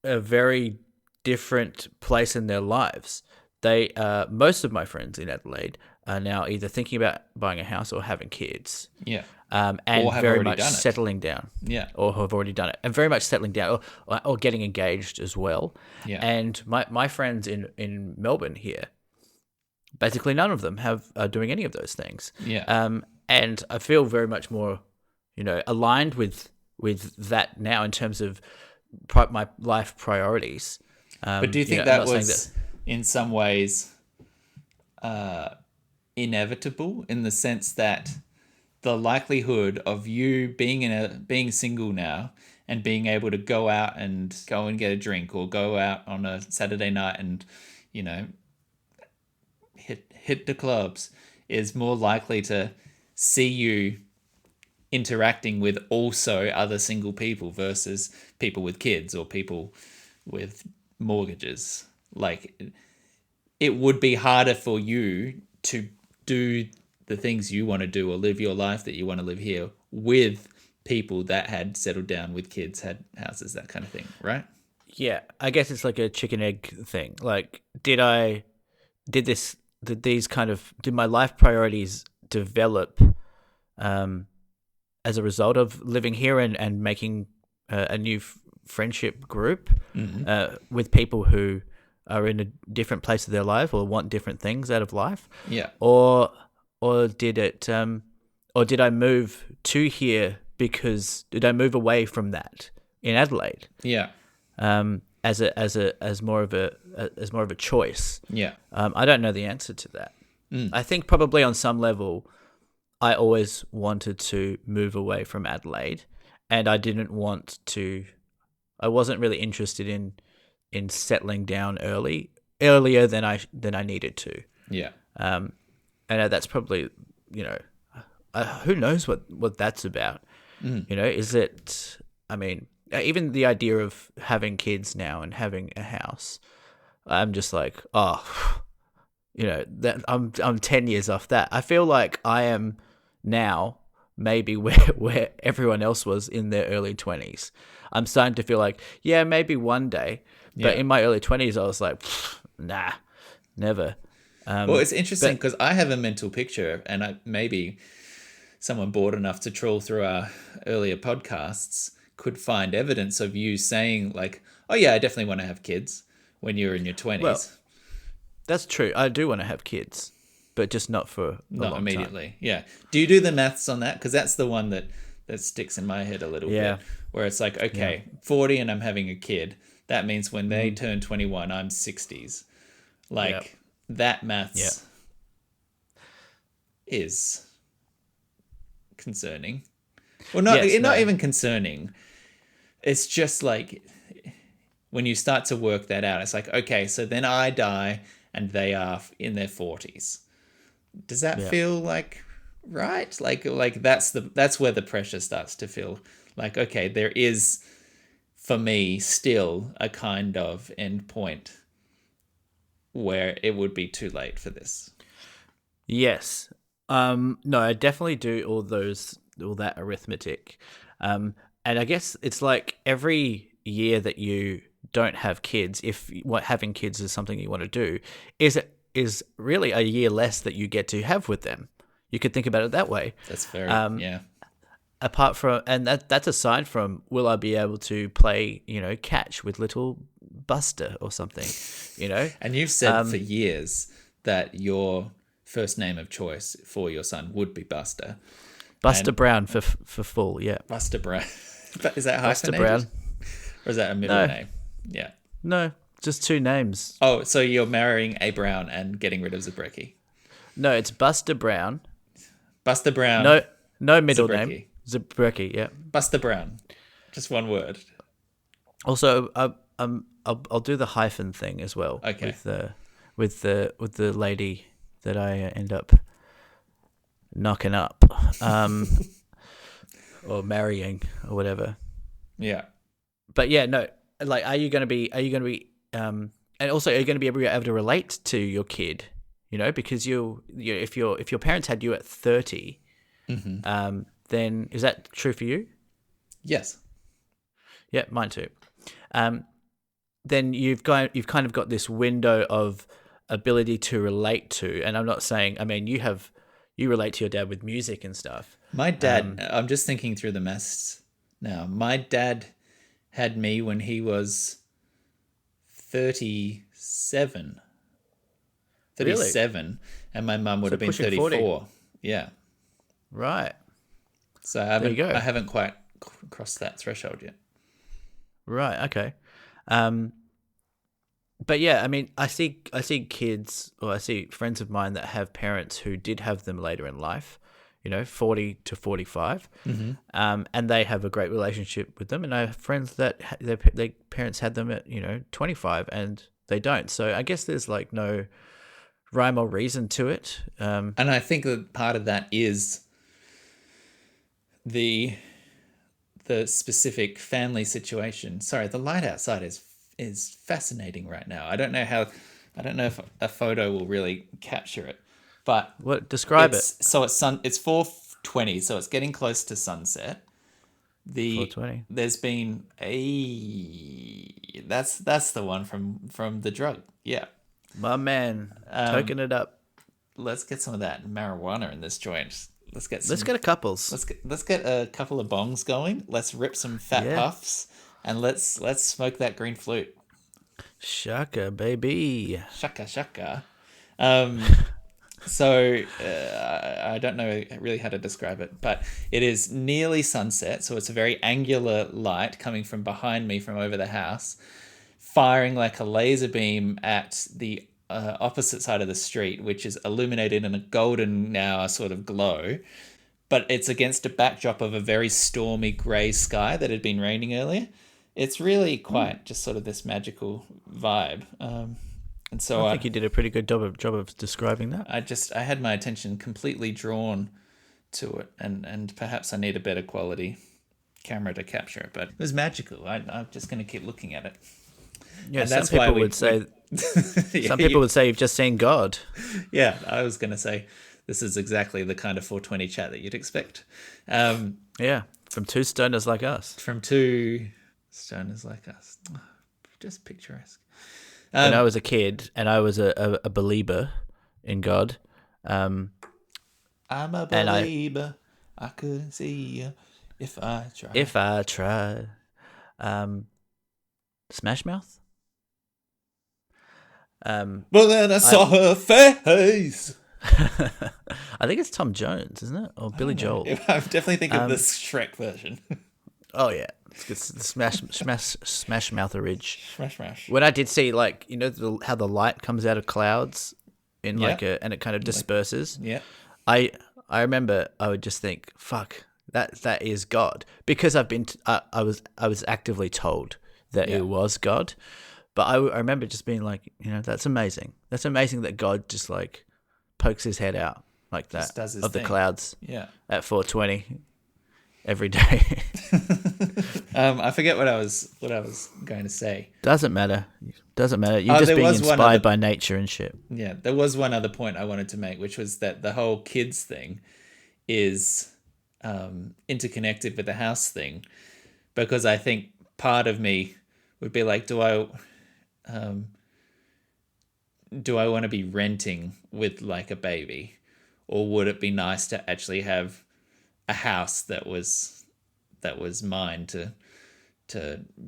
Speaker 1: a very different place in their lives. Most of my friends in Adelaide are now either thinking about buying a house or having kids.
Speaker 2: Yeah.
Speaker 1: And very much settling down.
Speaker 2: Yeah.
Speaker 1: Or have already done it. And very much settling down or getting engaged as well.
Speaker 2: Yeah.
Speaker 1: And my friends in Melbourne here, basically none of them are doing any of those things.
Speaker 2: Yeah.
Speaker 1: And I feel very much more, aligned with that now in terms of my life priorities.
Speaker 2: But do you think that was in some ways inevitable, in the sense that the likelihood of you being single now and being able to go out and get a drink, or go out on a Saturday night and hit the clubs, is more likely to see you interacting with also other single people versus people with kids or people with mortgages? It would be harder for you to do the things you want to do or live your life that you want to live here with people that had settled down with kids, had houses, that kind of thing, right?
Speaker 1: Yeah, I guess it's like a chicken egg thing. Like, did this did these kind of did my life priorities develop um as a result of living here and making a new friendship group with people who are in a different place of their life or want different things out of life,
Speaker 2: Yeah.
Speaker 1: or or did it or did I move to here because did I move away from that in Adelaide
Speaker 2: Yeah.
Speaker 1: as more of a choice?
Speaker 2: Yeah.
Speaker 1: I don't know the answer to that. I think probably on some level I always wanted to move away from Adelaide, and I wasn't really interested in settling down earlier than I needed to.
Speaker 2: Yeah.
Speaker 1: And that's probably, you know, who knows what that's about. You know, is it, I mean, even the idea of having kids now and having a house, I'm just like, oh, you know, that I'm 10 years off that. I feel like I am now maybe where everyone else was in their early 20s. I'm starting to feel like, yeah, maybe one day. But in my early 20s, I was like, nah, never.
Speaker 2: Well, it's interesting because I have a mental picture, and maybe someone bored enough to trawl through our earlier podcasts could find evidence of you saying like, oh yeah, I definitely want to have kids when you're in your 20s.
Speaker 1: Well, that's true. I do want to have kids, but just not for a long
Speaker 2: Not immediately. Time. Yeah. Do you do the maths on that? Because that's the one that sticks in my head a little bit, where it's like, okay, 40 and I'm having a kid. That means when they turn 21, I'm 60s. Like that maths is concerning. Well, not even concerning. It's just like when you start to work that out, it's like, okay, so then I die and they are in their 40s. Does that feel like right? Like that's where the pressure starts to feel like, okay, there is for me still a kind of end point where it would be too late for this.
Speaker 1: Yes. No, I definitely do all that arithmetic. And I guess it's like every year that you don't have kids, if what having kids is something you want to do, is really a year less that you get to have with them. You could think about it that way.
Speaker 2: That's very
Speaker 1: Apart from, and that's aside from, will I be able to play, you know, catch with little Buster or something, you know?
Speaker 2: And you've said for years that your first name of choice for your son would be Buster.
Speaker 1: Buster Brown for full, yeah.
Speaker 2: Buster Brown. Is that hyphenated?
Speaker 1: Buster Brown.
Speaker 2: Or is that a middle name? Yeah.
Speaker 1: No, just two names.
Speaker 2: Oh, so you're marrying a Brown and getting rid of Zabrecki.
Speaker 1: No, it's Buster Brown.
Speaker 2: Buster Brown.
Speaker 1: No middle name. Zabrecki, yeah.
Speaker 2: Buster Brown. Just one word.
Speaker 1: Also, I'll do the hyphen thing as well.
Speaker 2: Okay.
Speaker 1: With the lady that I end up knocking up, or marrying or whatever.
Speaker 2: Yeah.
Speaker 1: But yeah, no. Like, are you going to be? And also, are you going to be able to relate to your kid? You know, because if your parents had you at 30, then is that true for you?
Speaker 2: Yes.
Speaker 1: Yeah, mine too. Then you've kind of got this window of ability to relate to, and I'm not saying, I mean, you relate to your dad with music and stuff.
Speaker 2: My dad, I'm just thinking through the maths now. My dad had me when he was 37. 37, really? And my mum would have been 34. 40. Yeah.
Speaker 1: Right.
Speaker 2: So I haven't quite crossed that threshold yet.
Speaker 1: Right. Okay. But yeah, I mean, I see kids, or I see friends of mine that have parents who did have them later in life, you know, 40 to 45, and they have a great relationship with them. And I have friends that their parents had them at, you know, 25 and they don't. So I guess there's like no rhyme or reason to it.
Speaker 2: And I think that part of that is the specific family situation. Sorry, the light outside is fascinating right now. I don't know if a photo will really capture it, but
Speaker 1: describe it.
Speaker 2: So it's 4:20, so it's getting close to sunset.
Speaker 1: 4:20.
Speaker 2: There's been a That's the one from the drug. Yeah.
Speaker 1: My man, toking it up.
Speaker 2: Let's get some of that marijuana in this joint. Let's get
Speaker 1: a couples.
Speaker 2: Let's get a couple of bongs going. Let's rip some fat puffs, and let's smoke that green flute.
Speaker 1: Shaka, baby.
Speaker 2: Shaka shaka. So I don't know really how to describe it, but it is nearly sunset, so it's a very angular light coming from behind me from over the house, firing like a laser beam at the opposite side of the street, which is illuminated in a golden now sort of glow, but it's against a backdrop of a very stormy grey sky that had been raining earlier. It's really quite just sort of this magical vibe. And so
Speaker 1: I think you did a pretty good job of describing that.
Speaker 2: I had my attention completely drawn to it, and perhaps I need a better quality camera to capture it, but it was magical. I'm just going to keep looking at it.
Speaker 1: Yeah,
Speaker 2: and
Speaker 1: some people would say you've just seen God.
Speaker 2: Yeah, I was going to say this is exactly the kind of 420 chat that you'd expect.
Speaker 1: Yeah, from two stoners like us.
Speaker 2: From two stoners like us. Just picturesque.
Speaker 1: When I was a kid and I was a believer in God.
Speaker 2: I'm a believer. I couldn't see you if I tried.
Speaker 1: If I tried. Smash Mouth?
Speaker 2: But then I saw her face.
Speaker 1: I think it's Tom Jones, isn't it? Or Billy Joel.
Speaker 2: I'm definitely thinking of the Shrek version.
Speaker 1: Oh, yeah. It's the Smash Mouth Ridge.
Speaker 2: Smash.
Speaker 1: When I did see, like, you know, how the light comes out of clouds in and it kind of disperses.
Speaker 2: Yeah.
Speaker 1: I remember I would just think, fuck, that is God, because I was actively told that it was God, but I remember just being like, you know, that's amazing. That's amazing that God just like pokes his head out like that
Speaker 2: does his
Speaker 1: of
Speaker 2: thing.
Speaker 1: the clouds.
Speaker 2: Yeah.
Speaker 1: At 4:20 every day.
Speaker 2: I forget what I was going to say.
Speaker 1: Doesn't matter. You're just being inspired by nature and shit.
Speaker 2: Yeah, there was one other point I wanted to make, which was that the whole kids thing is interconnected with the house thing, because I think part of me would be like, do I want to be renting with like a baby, or would it be nice to actually have a house that was mine to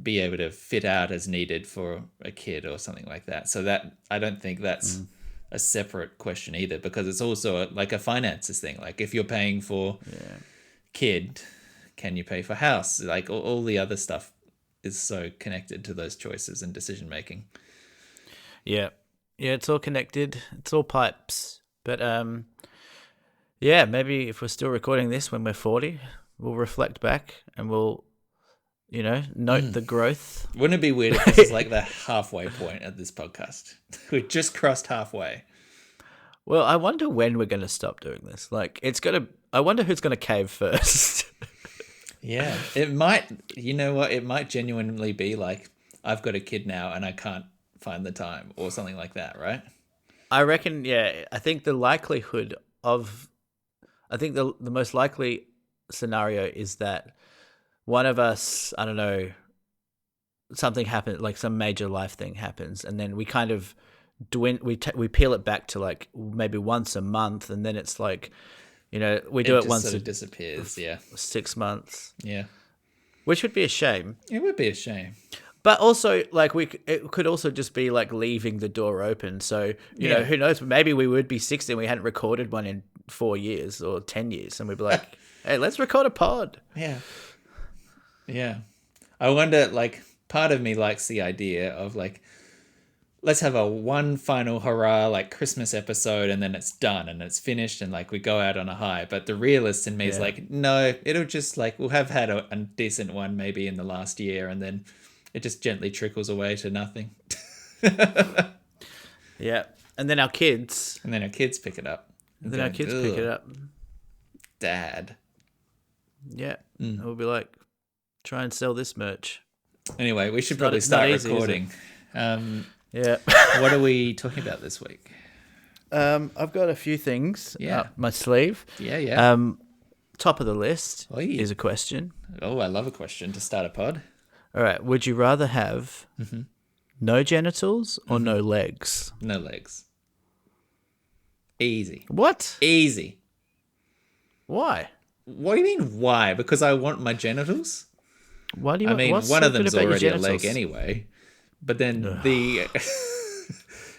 Speaker 2: be able to fit out as needed for a kid or something like that? So that, I don't think that's a separate question either, because it's also like a finances thing. Like if you're paying for kid, can you pay for house? Like all the other stuff is so connected to those choices and decision making.
Speaker 1: Yeah, it's all connected. It's all pipes. But maybe if we're still recording this when we're 40, we'll reflect back and we'll, you know, note the growth.
Speaker 2: Wouldn't it be weird if this is like the halfway point of this podcast? We just crossed halfway.
Speaker 1: Well, I wonder when we're going to stop doing this. Like, I wonder who's going to cave first.
Speaker 2: Yeah, it might, you know what? It might genuinely be like, I've got a kid now and I can't find the time or something like that, right?
Speaker 1: I reckon, I think the most likely scenario is that one of us, I don't know, something happens, like some major life thing happens, and then we kind of we peel it back to like maybe once a month, and then it's like, you know, we do it once,
Speaker 2: sort of disappears.
Speaker 1: 6 months.
Speaker 2: Yeah,
Speaker 1: which would be a shame.
Speaker 2: It would be a shame.
Speaker 1: But also, like, it could also just be like leaving the door open. So, you know, who knows? Maybe we would be 60 and we hadn't recorded one in 4 years or 10 years, and we'd be like, hey, let's record a pod.
Speaker 2: Yeah. I wonder, like, part of me likes the idea of like, let's have a one final hurrah, like Christmas episode, and then it's done and it's finished and like we go out on a high. But the realist in me is like, no, it'll just like, we'll have had a decent one maybe in the last year, and then it just gently trickles away to nothing.
Speaker 1: Yeah. And then our kids
Speaker 2: pick it up.
Speaker 1: Pick it up.
Speaker 2: Dad.
Speaker 1: Yeah. And we'll be like, try and sell this merch.
Speaker 2: Anyway, we should probably start recording. What are we talking about this week?
Speaker 1: I've got a few things up my sleeve.
Speaker 2: Yeah.
Speaker 1: Top of the list is a question.
Speaker 2: Oh, I love a question to start a pod.
Speaker 1: All right. Would you rather have no genitals or no legs?
Speaker 2: No legs. Easy.
Speaker 1: What?
Speaker 2: Easy.
Speaker 1: Why?
Speaker 2: What do you mean why? Because I want my genitals?
Speaker 1: Why do you?
Speaker 2: I mean,
Speaker 1: what's
Speaker 2: one
Speaker 1: so
Speaker 2: of
Speaker 1: good
Speaker 2: them's
Speaker 1: about your
Speaker 2: already a
Speaker 1: genitals?
Speaker 2: leg anyway. But then the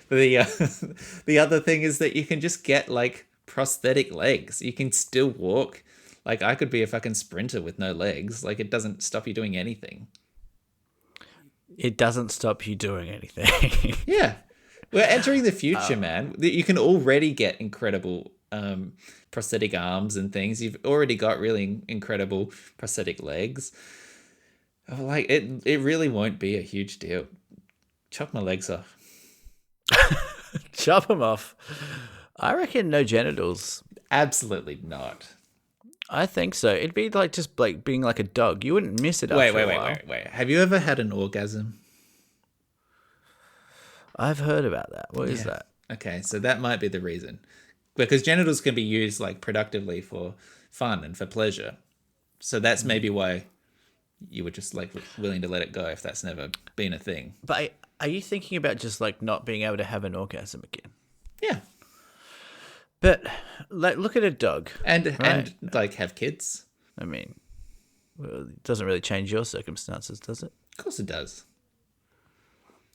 Speaker 2: the other thing is that you can just get like prosthetic legs. You can still walk. Like I could be a fucking sprinter with no legs. Like it doesn't stop you doing anything.
Speaker 1: It doesn't stop you doing anything.
Speaker 2: Yeah. We're entering the future, man. You can already get incredible prosthetic arms and things. You've already got really incredible prosthetic legs. Like it really won't be a huge deal. Chop my legs off.
Speaker 1: Chop them off. I reckon no genitals.
Speaker 2: Absolutely not.
Speaker 1: I think so. It'd be like just like being like a dog. You wouldn't miss it after a while.
Speaker 2: Wait. Have you ever had an orgasm?
Speaker 1: I've heard about that. What is that?
Speaker 2: Okay, so that might be the reason. Because genitals can be used like productively for fun and for pleasure. So that's maybe why you were just like willing to let it go if that's never been a thing.
Speaker 1: But are you thinking about just like not being able to have an orgasm again?
Speaker 2: Yeah.
Speaker 1: But like, look at a dog.
Speaker 2: And like have kids.
Speaker 1: I mean, well, it doesn't really change your circumstances, does it?
Speaker 2: Of course it does.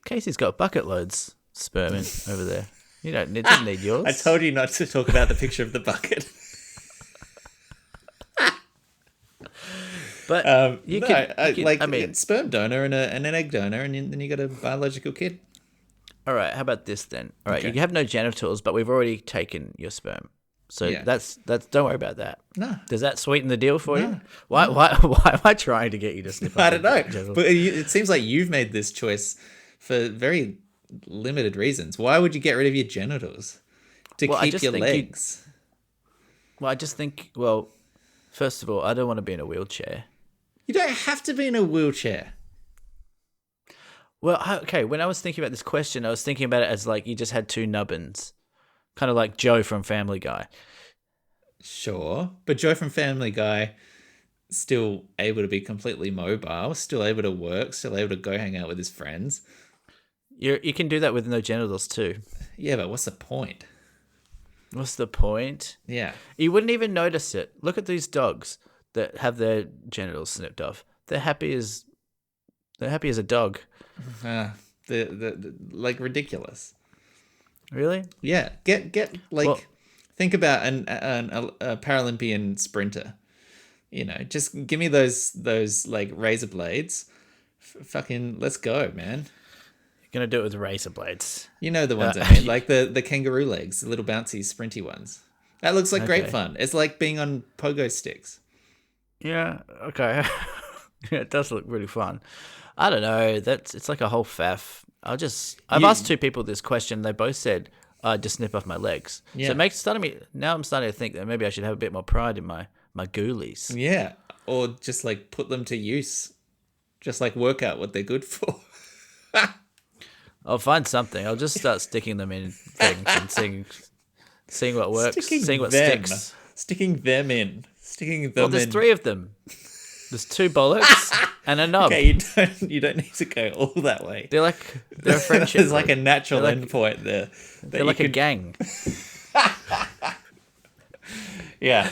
Speaker 1: Casey's got bucket loads sperm in over there. You didn't need yours.
Speaker 2: I told you not to talk about the picture of the bucket.
Speaker 1: But you
Speaker 2: no,
Speaker 1: can,
Speaker 2: I mean, sperm donor and an egg donor, and then you got a biological kid.
Speaker 1: All right, how about this then? All right,
Speaker 2: Okay.
Speaker 1: you have no genitals, but we've already taken your sperm, so
Speaker 2: Yeah.
Speaker 1: that's don't worry about that.
Speaker 2: No.
Speaker 1: Does that sweeten the deal for you? Why am I trying to get you to snip?
Speaker 2: I don't know, but it seems like you've made this choice for very limited reasons. Why would you get rid of your genitals to keep your legs?
Speaker 1: I just think. Well, first of all, I don't want to be in a wheelchair.
Speaker 2: You don't have to be in a wheelchair.
Speaker 1: Well, okay. When I was thinking about this question, I was thinking about it as like you just had two nubbins, kind of like Joe from Family Guy.
Speaker 2: Sure, but Joe from Family Guy still able to be completely mobile, still able to work, still able to go hang out with his friends.
Speaker 1: You can do that with no genitals too.
Speaker 2: Yeah, but what's the point?
Speaker 1: What's the point?
Speaker 2: Yeah.
Speaker 1: You wouldn't even notice it. Look at these dogs that have their genitals snipped off. They're happy as a dog.
Speaker 2: The like ridiculous.
Speaker 1: Really?
Speaker 2: Yeah. Get like think about a Paralympian sprinter. You know, just give me those like razor blades. Fucking let's go, man.
Speaker 1: Gonna do it with razor blades.
Speaker 2: You know the ones I mean, like the kangaroo legs, the little bouncy, sprinty ones. That looks like great fun. It's like being on pogo sticks.
Speaker 1: Yeah. Okay. Yeah, it does look really fun. I don't know. It's like a whole faff. I've asked two people this question. They both said, "Just snip off my legs."
Speaker 2: Yeah.
Speaker 1: So I'm starting to think that maybe I should have a bit more pride in my ghoulies.
Speaker 2: Yeah, or just like put them to use, just like work out what they're good for.
Speaker 1: I'll find something. I'll just start sticking them in things and seeing what works, seeing what sticks.
Speaker 2: Sticking them in.
Speaker 1: Well, there's 3 of them. There's 2 bollocks and a knob.
Speaker 2: Okay, you don't need to go all that way.
Speaker 1: They're a friendship.
Speaker 2: There's like a natural end point there.
Speaker 1: They're like a gang.
Speaker 2: Yeah.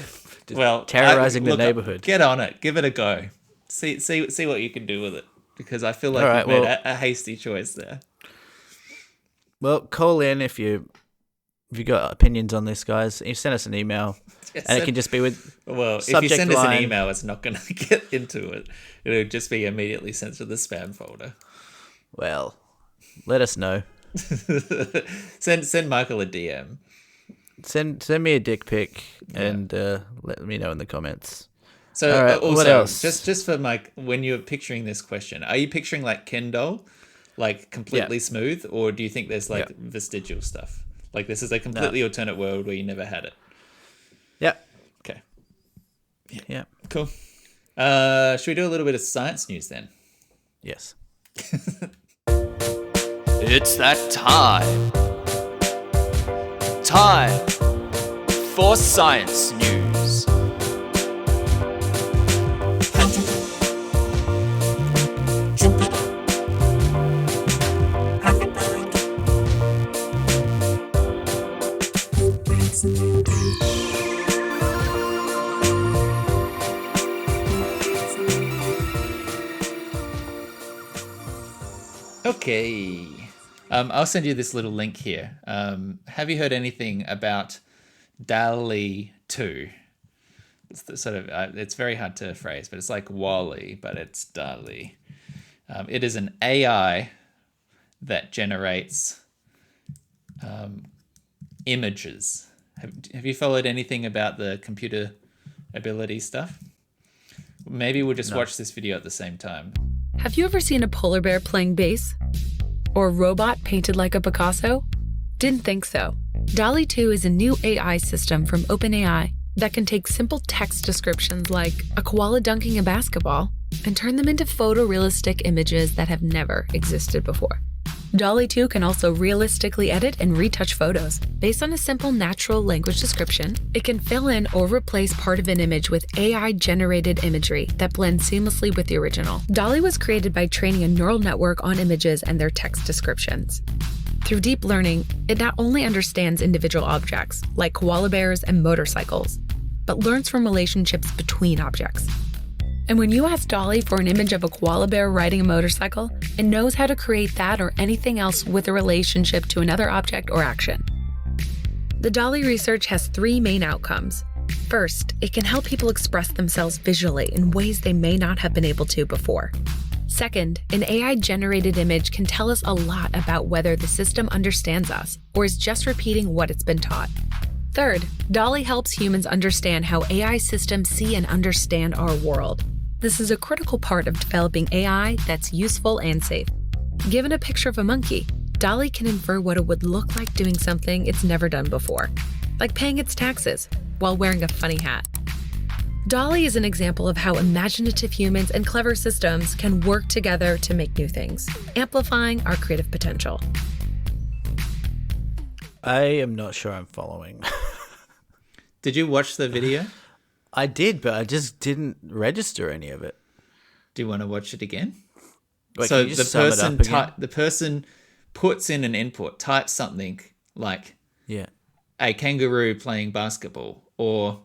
Speaker 2: Well,
Speaker 1: terrorizing the neighborhood.
Speaker 2: Get on it. Give it a go. See what you can do with it. Because I feel like you've made a hasty choice there.
Speaker 1: Well, call in if you got opinions on this, guys. You send us an email, and it can just be with.
Speaker 2: Well, if you send us an email, it's not going to get into it. It'll just be immediately sent to the spam folder.
Speaker 1: Well, let us know.
Speaker 2: Send Michael a DM.
Speaker 1: Send me a dick pic and let me know in the comments.
Speaker 2: So,
Speaker 1: all right,
Speaker 2: also,
Speaker 1: what else?
Speaker 2: Just for Mike, when you're picturing this question, are you picturing like Ken doll, like completely smooth, or do you think there's like vestigial stuff? Like this is a completely alternate world where you never had it.
Speaker 1: Yeah.
Speaker 2: Okay.
Speaker 1: Yeah.
Speaker 2: Cool. Should we do a little bit of science news then?
Speaker 1: Yes.
Speaker 3: It's that time. Time for science news.
Speaker 2: Okay. I'll send you this little link here. Have you heard anything about DALL-E 2? It's the sort of it's very hard to phrase, but it's like Wall-E, but it's DALL-E. It is an AI that generates images. Have you followed anything about the computer ability stuff? Maybe we'll just watch this video at the same time.
Speaker 4: Have you ever seen a polar bear playing bass? Or a robot painted like a Picasso? Didn't think so. DALL-E 2 is a new AI system from OpenAI that can take simple text descriptions like a koala dunking a basketball and turn them into photorealistic images that have never existed before. DALL-E 2 can also realistically edit and retouch photos. Based on a simple natural language description, it can fill in or replace part of an image with AI-generated imagery that blends seamlessly with the original. DALL-E was created by training a neural network on images and their text descriptions. Through deep learning, it not only understands individual objects, like koala bears and motorcycles, but learns from relationships between objects. And when you ask DALL-E for an image of a koala bear riding a motorcycle, it knows how to create that or anything else with a relationship to another object or action. The DALL-E research has 3 main outcomes. First, it can help people express themselves visually in ways they may not have been able to before. Second, an AI-generated image can tell us a lot about whether the system understands us or is just repeating what it's been taught. Third, DALL-E helps humans understand how AI systems see and understand our world. This is a critical part of developing AI that's useful and safe. Given a picture of a monkey, DALL-E can infer what it would look like doing something it's never done before, like paying its taxes while wearing a funny hat. DALL-E is an example of how imaginative humans and clever systems can work together to make new things, amplifying our creative potential.
Speaker 1: I am not sure I'm following.
Speaker 2: Did you watch the video?
Speaker 1: I did, but I just didn't register any of it.
Speaker 2: Do you want to watch it again?
Speaker 1: Wait,
Speaker 2: So
Speaker 1: can you just sum it up again?
Speaker 2: the person puts in an input, types something like
Speaker 1: Yeah.
Speaker 2: a kangaroo playing basketball or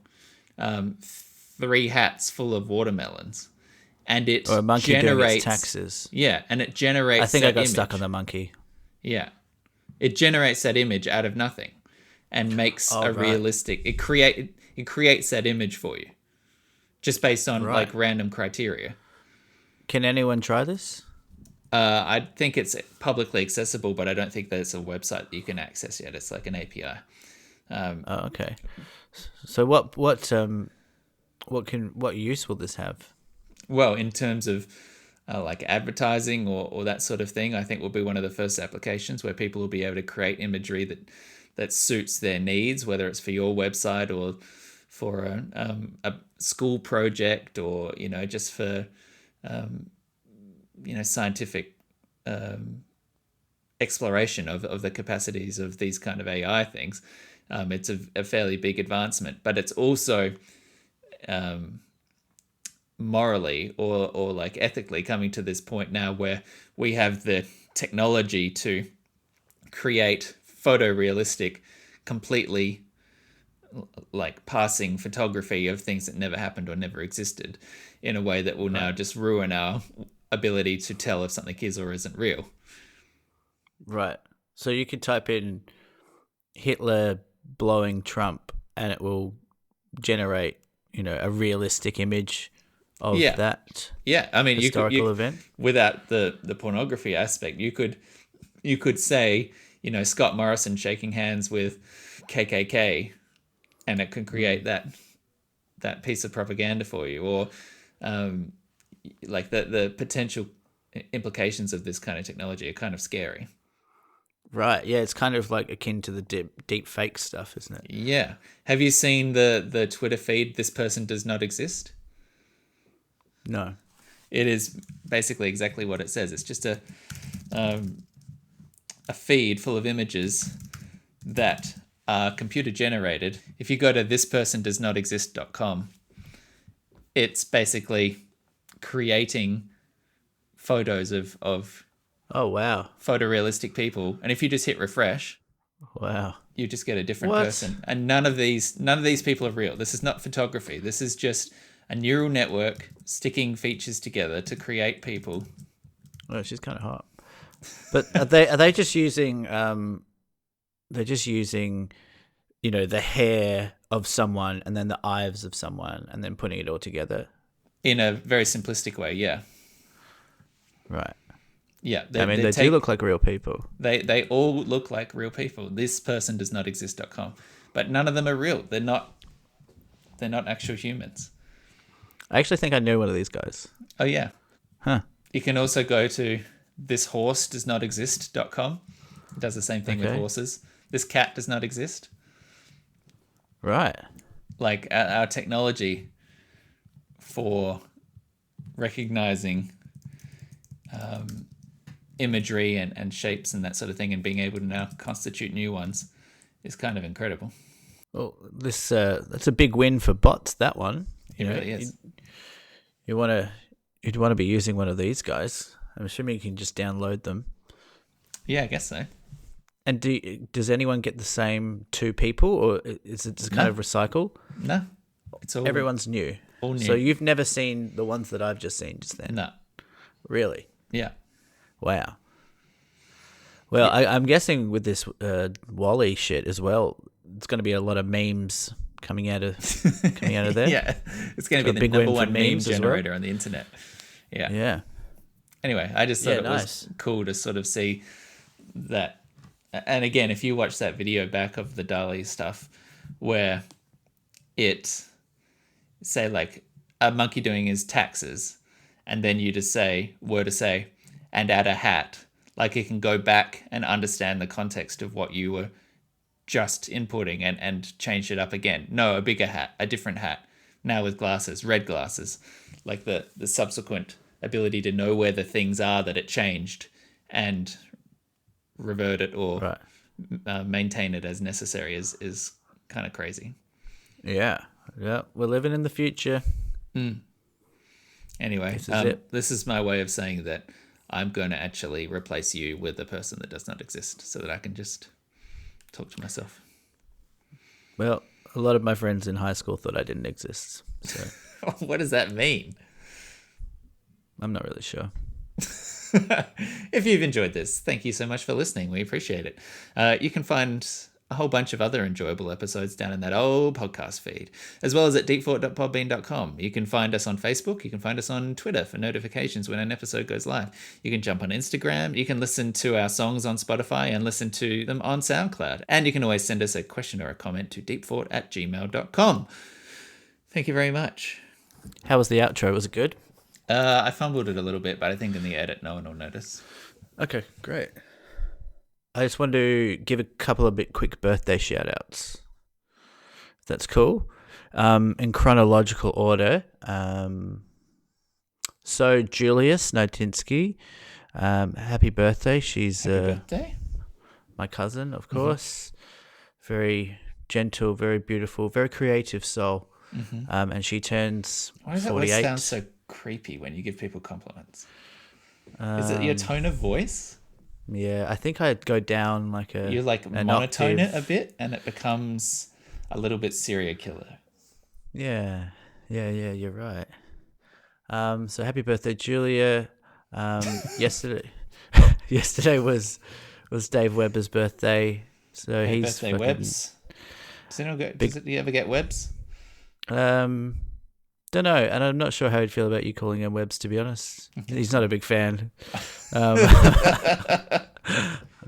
Speaker 2: 3 hats full of watermelons, and it
Speaker 1: Or a monkey doing
Speaker 2: generates
Speaker 1: its taxes.
Speaker 2: Yeah, and it generates.
Speaker 1: I think I
Speaker 2: that
Speaker 1: got
Speaker 2: image.
Speaker 1: stuck on the monkey.
Speaker 2: Yeah, it generates that image out of nothing, and makes
Speaker 1: Oh,
Speaker 2: a
Speaker 1: right.
Speaker 2: realistic. It creates that image for you, just based on
Speaker 1: Right.
Speaker 2: like random criteria.
Speaker 1: Can anyone try this?
Speaker 2: I think it's publicly accessible, but I don't think there's a website that you can access yet. It's like an API.
Speaker 1: Oh, okay. So what use will this have?
Speaker 2: Well, in terms of like advertising or that sort of thing, I think will be one of the first applications where people will be able to create imagery that suits their needs, whether it's for your website or for a school project or, just for, scientific exploration of the capacities of these kind of AI things. It's a fairly big advancement, but it's also morally or like ethically coming to this point now where we have the technology to create photorealistic, completely like passing photography of things that never happened or never existed in a way that will now just ruin our ability to tell if something is or isn't real.
Speaker 1: Right. So you could type in Hitler blowing Trump and it will generate, a realistic image of that
Speaker 2: Yeah, I mean,
Speaker 1: historical event.
Speaker 2: Without the pornography aspect, you could say, Scott Morrison shaking hands with KKK, and it can create that piece of propaganda for you, or like the potential implications of this kind of technology are kind of scary.
Speaker 1: Right. Yeah, it's kind of like akin to the deep fake stuff, isn't it?
Speaker 2: Yeah. Have you seen the Twitter feed? This person does not exist.
Speaker 1: No.
Speaker 2: It is basically exactly what it says. It's just a feed full of images that are computer generated. If you go to thispersondoesnotexist.com, it's basically creating photos of
Speaker 1: Oh, wow.
Speaker 2: photorealistic people, and if you just hit refresh,
Speaker 1: Wow.
Speaker 2: you just get a different
Speaker 1: What?
Speaker 2: person. And none of these people are real. This is not photography. This is just a neural network sticking features together to create people.
Speaker 1: Oh, she's kind of hot. But are they just using they're just using, the hair of someone and then the eyes of someone and then putting it all together?
Speaker 2: In a very simplistic way, yeah.
Speaker 1: Right.
Speaker 2: Yeah.
Speaker 1: They do look like real people.
Speaker 2: They all look like real people. This person does not exist.com. But none of them are real. They're not actual humans.
Speaker 1: I actually think I knew one of these guys.
Speaker 2: Oh, yeah.
Speaker 1: Huh.
Speaker 2: You can also go to thishorsedoesnotexist.com. It does the same thing with horses. This cat does not exist.
Speaker 1: Right.
Speaker 2: Like our technology for recognizing imagery and shapes and that sort of thing and being able to now constitute new ones is kind of incredible.
Speaker 1: Well, that's a big win for bots, that one.
Speaker 2: It really is.
Speaker 1: You'd want to be using one of these guys. I'm assuming you can just download them.
Speaker 2: Yeah, I guess so.
Speaker 1: And does anyone get the same 2 people, or is it just kind of recycle?
Speaker 2: No. It's all
Speaker 1: everyone's new.
Speaker 2: All new.
Speaker 1: So you've never seen the ones that I've just seen just then?
Speaker 2: No.
Speaker 1: Really?
Speaker 2: Yeah.
Speaker 1: Wow. Well, I'm guessing with this Wally shit as well, it's going to be a lot of memes coming out of there.
Speaker 2: Yeah, it's going to be the number one meme generator on the internet. Yeah.
Speaker 1: Yeah.
Speaker 2: Anyway, I just thought it was cool to sort of see that. And again, if you watch that video back of the DALL-E stuff, where it say like a monkey doing his taxes, and then you just say and add a hat, like it can go back and understand the context of what you were just inputting and change it up again. No, a bigger hat, a different hat, now with glasses, red glasses, like the subsequent ability to know where the things are that it changed and revert it or maintain it as necessary is kind of crazy.
Speaker 1: Yeah, we're living in the future.
Speaker 2: Anyway, this is my way of saying that I'm going to actually replace you with a person that does not exist so that I can just talk to myself.
Speaker 1: Well, a lot of my friends in high school thought I didn't exist. So
Speaker 2: what does that mean?
Speaker 1: I'm not really sure.
Speaker 2: If you've enjoyed this, thank you so much for listening. We appreciate it. You can find a whole bunch of other enjoyable episodes down in that old podcast feed, as well as at deepfort.podbean.com. You can find us on Facebook. You can find us on Twitter for notifications when an episode goes live. You can jump on Instagram. You can listen to our songs on Spotify and listen to them on SoundCloud. And you can always send us a question or a comment to deepfort@gmail.com. Thank you very much.
Speaker 1: How was the outro? Was it good?
Speaker 2: I fumbled it a little bit, but I think in the edit, no one will notice.
Speaker 1: Okay, great. I just wanted to give a couple of quick birthday shout-outs. That's cool. In chronological order. So, Julius Notinsky, happy birthday. She's my cousin, of course. Mm-hmm. Very gentle, very beautiful, very creative soul. Mm-hmm. And she turns 48. Why does that always
Speaker 2: sound so creepy when you give people compliments? Is it your tone of voice?
Speaker 1: Yeah, I think I'd go down
Speaker 2: you monotone it a bit and it becomes a little bit serial killer.
Speaker 1: Yeah, you're right. So happy birthday, Julia. Yesterday was Dave Webber's birthday. So
Speaker 2: happy
Speaker 1: he's
Speaker 2: birthday, Webbs. Does he ever get Webbs?
Speaker 1: Don't know, and I'm not sure how he'd feel about you calling him Webbs, to be honest. He's not a big fan. I'm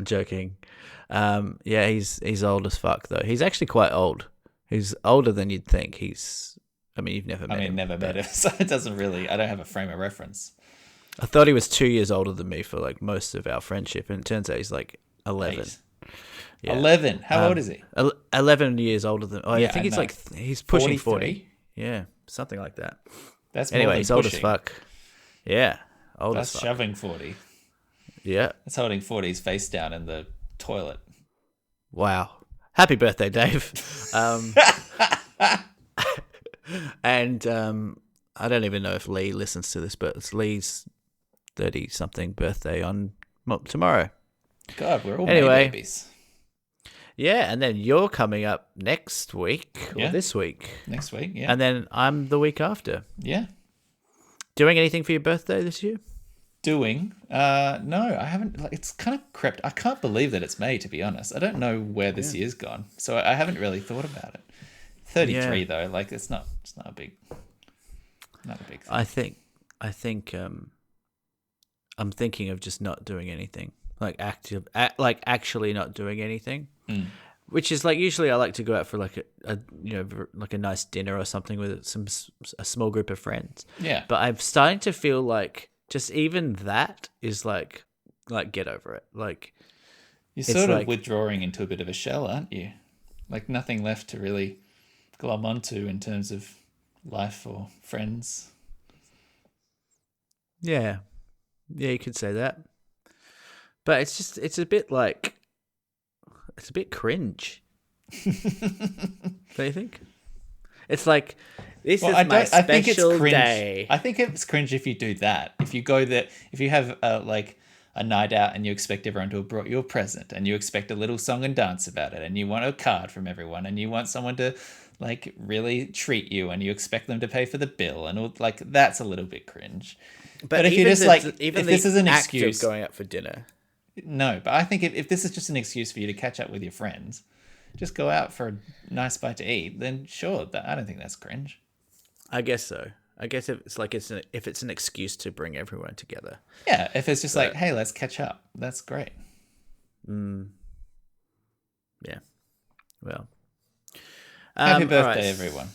Speaker 1: joking. Yeah, he's old as fuck, though. He's actually quite old. He's older than you'd think. You've never met him.
Speaker 2: Never met him, so it doesn't really... I don't have a frame of reference.
Speaker 1: I thought he was 2 years older than me for, most of our friendship, and it turns out he's, 11.
Speaker 2: Yeah. 11? How old is he?
Speaker 1: 11 years older than... I think he's pushing 40. Yeah, something like that.
Speaker 2: That's
Speaker 1: anyway, he's old as fuck. Yeah, old as fuck.
Speaker 2: That's shoving 40.
Speaker 1: Yeah.
Speaker 2: That's holding 40's face down in the toilet.
Speaker 1: Wow. Happy birthday, Dave. And I don't even know if Lee listens to this, but it's Lee's 30-something birthday on tomorrow.
Speaker 2: God, we're all babies.
Speaker 1: Yeah, and then you're coming up next week, or this week.
Speaker 2: Next week, yeah.
Speaker 1: And then I'm the week after.
Speaker 2: Yeah.
Speaker 1: Doing anything for your birthday this year?
Speaker 2: Doing? No, I haven't. Like, it's kind of crept. I can't believe that it's May, to be honest. I don't know where this year's gone, so I haven't really thought about it. 33 though, like it's not a big thing.
Speaker 1: I think I'm thinking of just not doing anything, like actually not doing anything. Which is like, usually I like to go out for like a nice dinner or something with a small group of friends.
Speaker 2: Yeah.
Speaker 1: But I'm starting to feel like just even that is like get over it. Like,
Speaker 2: you're sort of withdrawing into a bit of a shell, aren't you? Like nothing left to really glom onto in terms of life or friends.
Speaker 1: Yeah, you could say that. But it's a bit cringe. Don't you think? It's like, this is my special day.
Speaker 2: I think it's cringe if you do that. If you go there, if you have a night out and you expect everyone to have brought you a present and you expect a little song and dance about it and you want a card from everyone and you want someone to like really treat you and you expect them to pay for the bill and all, like, that's a little bit cringe. But if you're just like, if this is an excuse,
Speaker 1: going out for dinner.
Speaker 2: No, but I think if this is just an excuse for you to catch up with your friends, just go out for a nice bite to eat, then sure, I don't think that's cringe.
Speaker 1: I guess so. I guess if it's an excuse to bring everyone together.
Speaker 2: Yeah, if it's just like, hey, let's catch up, that's great.
Speaker 1: Yeah. Well.
Speaker 2: Happy birthday, everyone.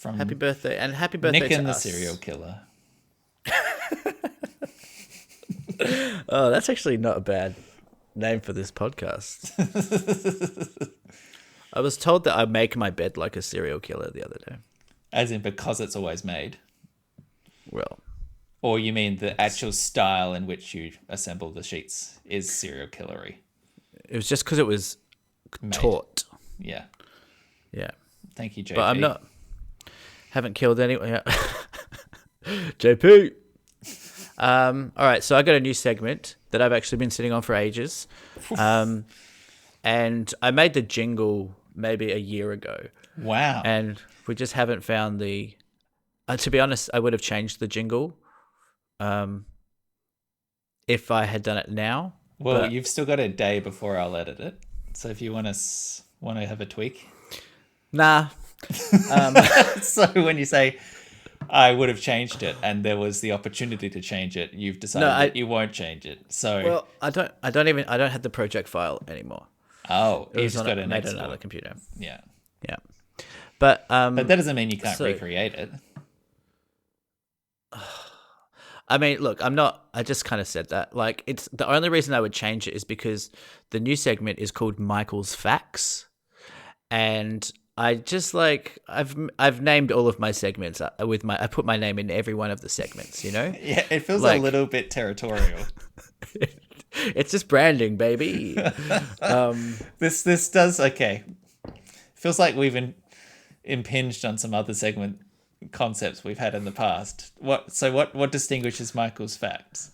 Speaker 1: Happy birthday, and happy birthday
Speaker 2: Nick
Speaker 1: to
Speaker 2: and
Speaker 1: us.
Speaker 2: the serial killer.
Speaker 1: Oh, that's actually not a bad name for this podcast. I was told that I make my bed like a serial killer the other day.
Speaker 2: As in because it's always made?
Speaker 1: Well.
Speaker 2: Or you mean the actual style in which you assemble the sheets is serial killery?
Speaker 1: It was just because it was taught.
Speaker 2: Yeah.
Speaker 1: Yeah.
Speaker 2: Thank you, JP.
Speaker 1: But haven't killed anyone. JP. All right, so I got a new segment that I've actually been sitting on for ages. And I made the jingle maybe a year ago.
Speaker 2: Wow.
Speaker 1: And we just haven't found the... to be honest, I would have changed the jingle if I had done it now.
Speaker 2: Well, you've still got a day before I'll edit it. So if you want to have a tweak.
Speaker 1: Nah.
Speaker 2: So when you say... I would have changed it, and there was the opportunity to change it. You've decided that you won't change it. So
Speaker 1: well, I don't have the project file anymore.
Speaker 2: Oh,
Speaker 1: It
Speaker 2: you
Speaker 1: was
Speaker 2: just
Speaker 1: on
Speaker 2: got an export.
Speaker 1: another computer.
Speaker 2: Yeah,
Speaker 1: Yeah, but
Speaker 2: that doesn't mean you can't recreate it.
Speaker 1: I mean, look, I just kind of said that. Like, it's the only reason I would change it is because the new segment is called Michael's Facts, and I just I've named all of my segments with I put my name in every one of the segments, you know?
Speaker 2: Yeah, it feels a little bit territorial.
Speaker 1: It's just branding, baby.
Speaker 2: This does okay. Feels like we've impinged on some other segment concepts we've had in the past. What distinguishes Michael's Facts?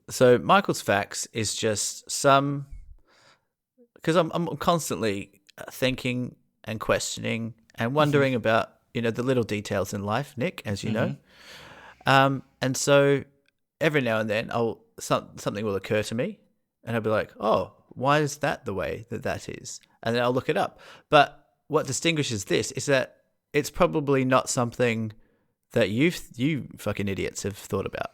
Speaker 1: So Michael's Facts is just because I'm constantly thinking and questioning and wondering about, the little details in life, Nick, as you know. And so every now and then something will occur to me and I'll be like, oh, why is that the way that is? And then I'll look it up. But what distinguishes this is that it's probably not something that you fucking idiots have thought about.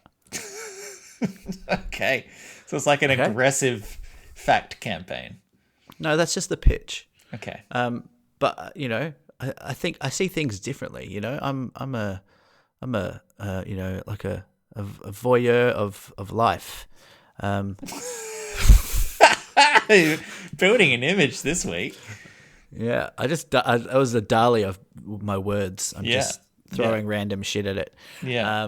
Speaker 2: Okay. So it's like an aggressive fact campaign.
Speaker 1: No, that's just the pitch.
Speaker 2: Okay.
Speaker 1: But I think I see things differently. I'm a like a voyeur of life.
Speaker 2: Building an image this week.
Speaker 1: Yeah, I was the Dali of my words. I'm just throwing random shit at it.
Speaker 2: Yeah.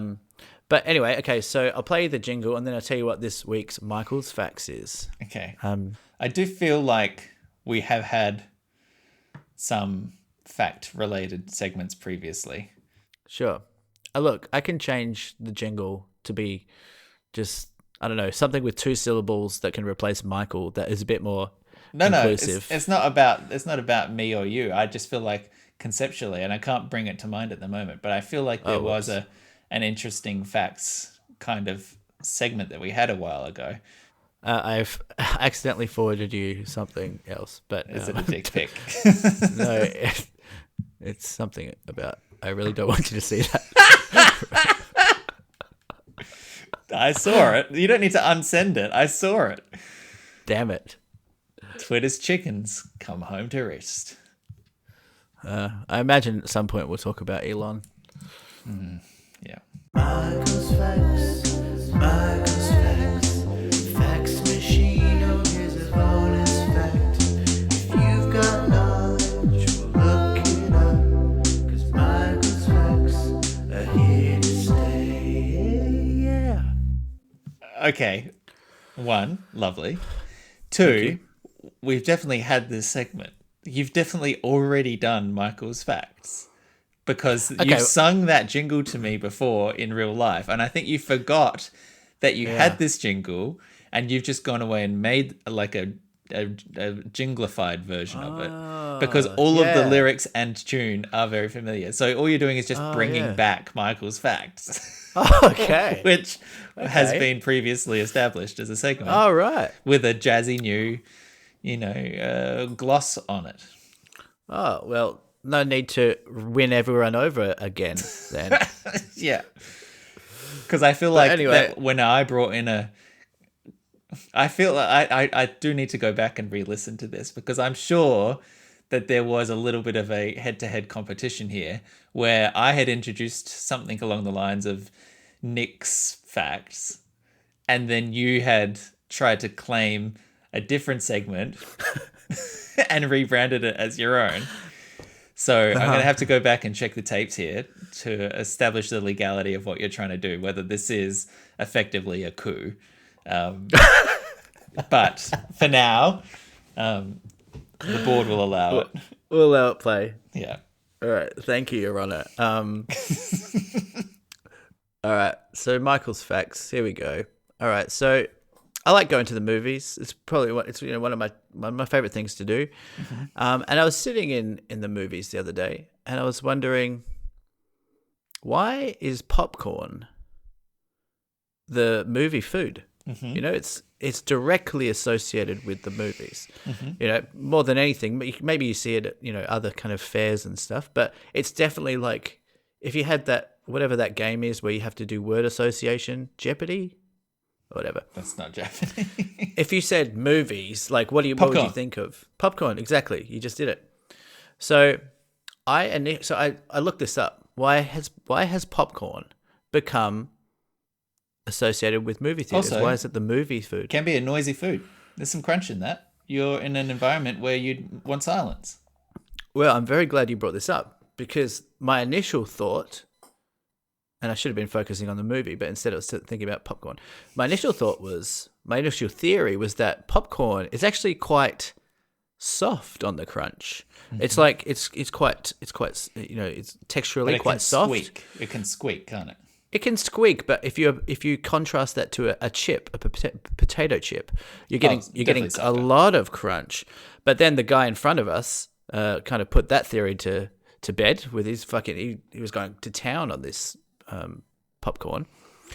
Speaker 1: But anyway, okay, so I'll play the jingle and then I'll tell you what this week's Michael's Facts is.
Speaker 2: Okay. I do feel like we have had some fact-related segments previously.
Speaker 1: Sure. Look, I can change the jingle to be just, I don't know, something with 2 syllables that can replace Michael that is a bit more inclusive.
Speaker 2: No, it's not about me or you. I just feel like conceptually, and I can't bring it to mind at the moment, but I feel like there was an interesting facts kind of segment that we had a while ago.
Speaker 1: I've accidentally forwarded you something else, but
Speaker 2: Is it a dick pic?
Speaker 1: No, it's something about. I really don't want you to see that.
Speaker 2: I saw it. You don't need to unsend it. I saw it.
Speaker 1: Damn it.
Speaker 2: Twitter's chickens come home to roost.
Speaker 1: I imagine at some point we'll talk about Elon.
Speaker 2: Yeah.
Speaker 1: Michael's facts. Michael's facts. Facts machine. Oh, here's a bonus fact. If you've got knowledge, we'll look it up. 'Cause Michael's facts are here to stay. Yeah.
Speaker 2: Okay. 1, lovely. 2, we've definitely had this segment. You've definitely already done Michael's facts because you've sung that jingle to me before in real life. And I think you forgot that you had this jingle and you've just gone away and made like a jinglified version of it because all of the lyrics and tune are very familiar. So all you're doing is just bringing back Michael's facts.
Speaker 1: Okay.
Speaker 2: Which has been previously established as a segment.
Speaker 1: All right.
Speaker 2: With a jazzy new, gloss on it.
Speaker 1: Oh, well, no need to win everyone over again then.
Speaker 2: Yeah. Because I feel like that when I brought in I feel like I do need to go back and re-listen to this because I'm sure that there was a little bit of a head-to-head competition here where I had introduced something along the lines of Nick's facts and then you had tried to claim a different segment and rebranded it as your own. So I'm going to have to go back and check the tapes here to establish the legality of what you're trying to do, whether this is effectively a coup. But for now, the board will allow it.
Speaker 1: We'll allow it play.
Speaker 2: Yeah.
Speaker 1: All right. Thank you, Your Honor. All right. So Michael's facts. Here we go. All right. So I like going to the movies. It's probably one of my favorite things to do. Mm-hmm. And I was sitting in the movies the other day, and I was wondering, why is popcorn the movie food? Mm-hmm. It's directly associated with the movies. Mm-hmm. More than anything. Maybe you see it at other kind of fairs and stuff, but it's definitely like if you had that whatever that game is where you have to do word association, Jeopardy. Whatever.
Speaker 2: That's not Jeopardy.
Speaker 1: If you said movies, like what would you think of? Popcorn, exactly. You just did it. So I looked this up. Why has popcorn become associated with movie theaters?
Speaker 2: Also,
Speaker 1: why is it the movie food?
Speaker 2: Can be a noisy food. There's some crunch in that. You're in an environment where you'd want silence.
Speaker 1: Well, I'm very glad you brought this up because my initial thought, and I should have been focusing on the movie, but instead I was thinking about popcorn. My initial theory was that popcorn is actually quite soft on the crunch. Mm-hmm. It's like it's quite it's texturally quite soft.
Speaker 2: Squeak. It can squeak, can't it?
Speaker 1: It can squeak, but if you contrast that to a chip, a potato chip, you're getting a lot of crunch. But then the guy in front of us kind of put that theory to bed with his he was going to town on this popcorn.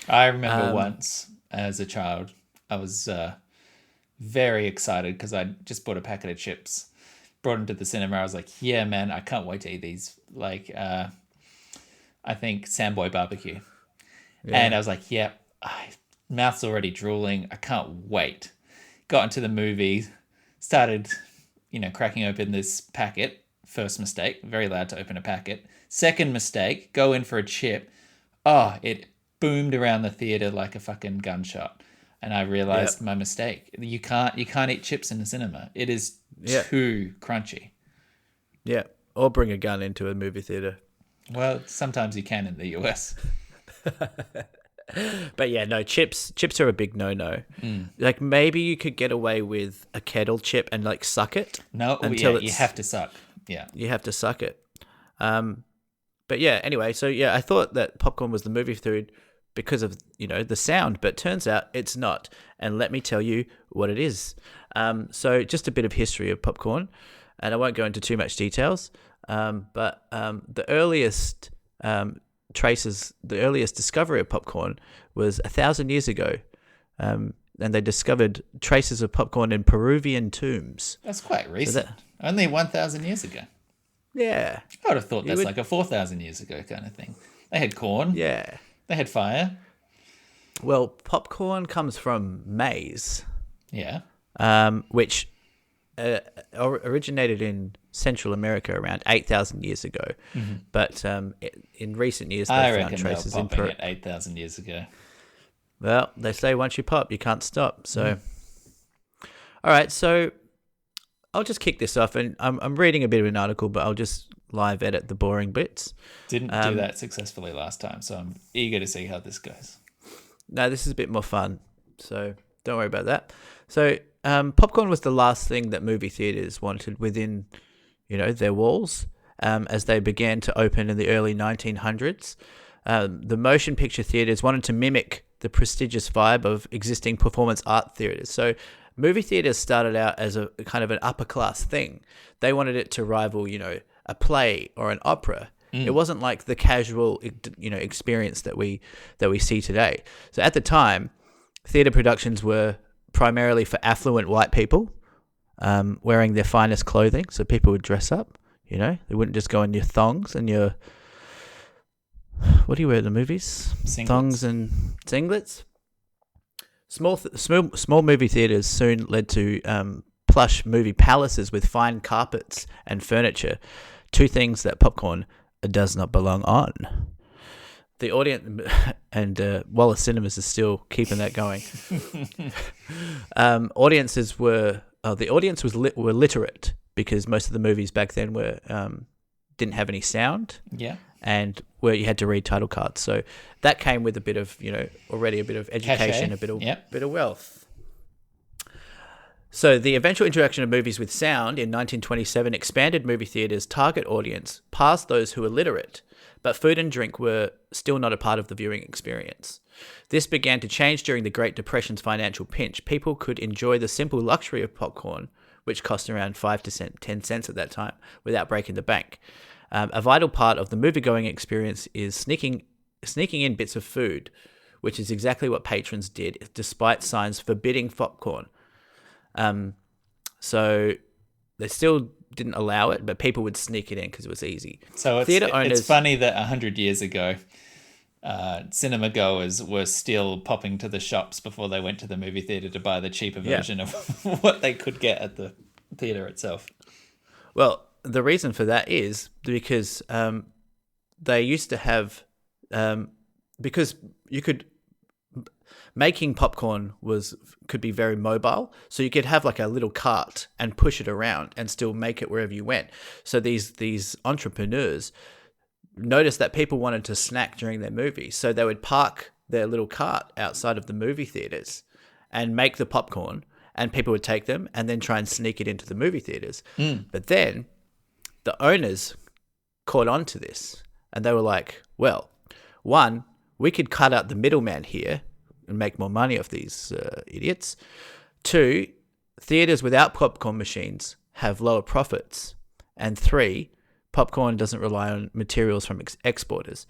Speaker 2: I remember once as a child, I was very excited because I just bought a packet of chips, brought them to the cinema. I was like, yeah, man, I can't wait to eat these. Like, I think Samboy barbecue. Yeah. And I was like, yeah, mouth's already drooling. I can't wait. Got into the movie, started, cracking open this packet. First mistake, very loud to open a packet. Second mistake, go in for a chip. Oh, it boomed around the theater like a fucking gunshot. And I realized my mistake. You can't eat chips in the cinema. It is too crunchy. Yeah.
Speaker 1: Or bring a gun into a movie theater.
Speaker 2: Well, sometimes you can in the US.
Speaker 1: But yeah, no, chips are a big no-no. Like maybe you could get away with a kettle chip and like suck it.
Speaker 2: No, you have to suck. Yeah.
Speaker 1: You have to suck it. But yeah, anyway, so yeah, I thought that popcorn was the movie food because of, the sound, but turns out it's not. And let me tell you what it is. So just a bit of history of popcorn, and I won't go into too much details, but the earliest traces, the earliest discovery of popcorn was 1,000 years ago. And they discovered traces of popcorn in Peruvian tombs.
Speaker 2: That's quite recent. Only 1,000 years ago.
Speaker 1: Yeah.
Speaker 2: I would have thought that's like a 4,000 years ago kind of thing. They had corn.
Speaker 1: Yeah.
Speaker 2: They had fire.
Speaker 1: Well, popcorn comes from maize.
Speaker 2: Yeah.
Speaker 1: Which originated in Central America around 8,000 years ago. Mm-hmm. But in recent years, they found traces in Peru.
Speaker 2: 8,000 years ago.
Speaker 1: Well, they say once you pop, you can't stop. So, all right. So I'll just kick this off, and I'm reading a bit of an article, but I'll just live edit the boring bits.
Speaker 2: Didn't do that successfully last time, so I'm eager to see how this goes.
Speaker 1: No, this is a bit more fun, so don't worry about that. So, popcorn was the last thing that movie theaters wanted within, their walls, as they began to open in the early 1900s. The motion picture theaters wanted to mimic the prestigious vibe of existing performance art theaters. So movie theaters started out as a kind of an upper class thing. They wanted it to rival, a play or an opera. It wasn't like the casual, experience that we see today. So at the time, theater productions were primarily for affluent white people, wearing their finest clothing. So people would dress up, they wouldn't just go in your thongs and your... What do you wear in the movies?
Speaker 2: Singlets.
Speaker 1: Thongs and singlets. Small movie theaters soon led to plush movie palaces with fine carpets and furniture, two things that popcorn does not belong on. The audience, and Wallace Cinemas is still keeping that going. The audience were literate, because most of the movies back then were didn't have any sound.
Speaker 2: Yeah.
Speaker 1: And where you had to read title cards. So that came with a bit of, already a bit of education,
Speaker 2: Cachet.
Speaker 1: a bit of wealth. So the eventual introduction of movies with sound in 1927 expanded movie theaters' target audience past those who were literate, but food and drink were still not a part of the viewing experience. This began to change during the Great Depression's financial pinch. People could enjoy the simple luxury of popcorn, which cost around 5 to 10 cents at that time, without breaking the bank. A vital part of the movie-going experience is sneaking in bits of food, which is exactly what patrons did, despite signs forbidding popcorn. So they still didn't allow it, but people would sneak it in because it was easy.
Speaker 2: So it's funny that 100 years ago, cinema goers were still popping to the shops before they went to the movie theater to buy the cheaper version of what they could get at the theater itself.
Speaker 1: Well, the reason for that is because they used to have, because you could, making popcorn could be very mobile. So you could have like a little cart and push it around and still make it wherever you went. So these entrepreneurs noticed that people wanted to snack during their movies. So they would park their little cart outside of the movie theaters and make the popcorn, and people would take them and then try and sneak it into the movie theaters. But then the owners caught on to this, and they were like, well, one, we could cut out the middleman here and make more money off these idiots. Two, theaters without popcorn machines have lower profits. And three, popcorn doesn't rely on materials from exporters.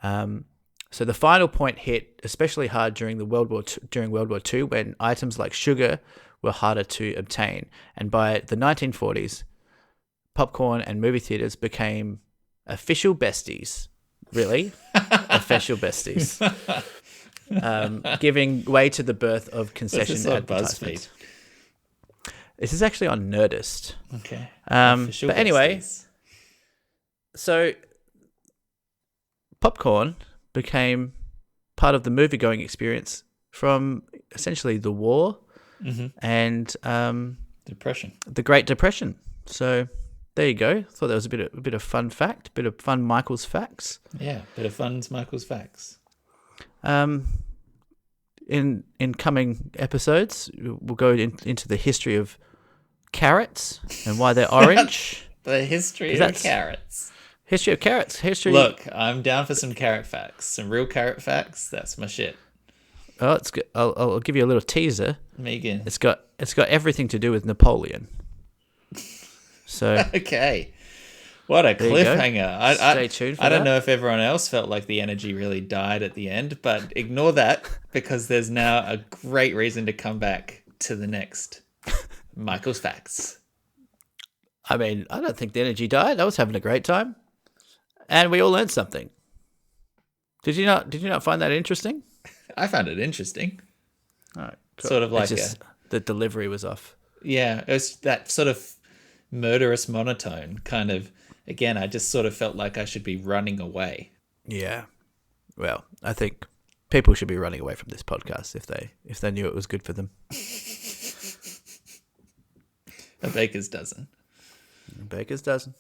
Speaker 1: So the final point hit especially hard during World War II, when items like sugar were harder to obtain. And by the 1940s, popcorn and movie theaters became official besties. Really? Official besties. Giving way to the birth of concession advertisements. This is actually on Nerdist.
Speaker 2: Okay.
Speaker 1: But anyway, so popcorn became part of the movie-going experience from essentially the war and
Speaker 2: Depression.
Speaker 1: The Great Depression. So there you go. Thought that was a bit of fun fact, bit of fun Michael's facts.
Speaker 2: Yeah, bit of fun Michael's facts.
Speaker 1: In coming episodes, we'll go into the history of carrots and why they're orange.
Speaker 2: The history of carrots.
Speaker 1: History of carrots.
Speaker 2: Look, I'm down for some carrot facts. Some real carrot facts. That's my shit.
Speaker 1: Oh, it's good. I'll give you a little teaser.
Speaker 2: Megan.
Speaker 1: It's got everything to do with Napoleon. So
Speaker 2: okay. What a
Speaker 1: There you go.
Speaker 2: cliffhanger.
Speaker 1: Stay tuned for
Speaker 2: I don't
Speaker 1: that.
Speaker 2: know if everyone else felt like the energy really died at the end, but ignore that because there's now a great reason to come back to the next Michael's Facts.
Speaker 1: I mean, I don't think the energy died. I was having a great time, and we all learned something. Did you not find that interesting?
Speaker 2: I found it interesting.
Speaker 1: All right, cool.
Speaker 2: Sort of like
Speaker 1: the delivery was off.
Speaker 2: Yeah, it was that sort of murderous monotone kind of. Again, I just sort of felt like I should be running away.
Speaker 1: Yeah. Well, I think people should be running away from this podcast if they knew it was good for them.
Speaker 2: A baker's dozen.
Speaker 1: Baker's dozen.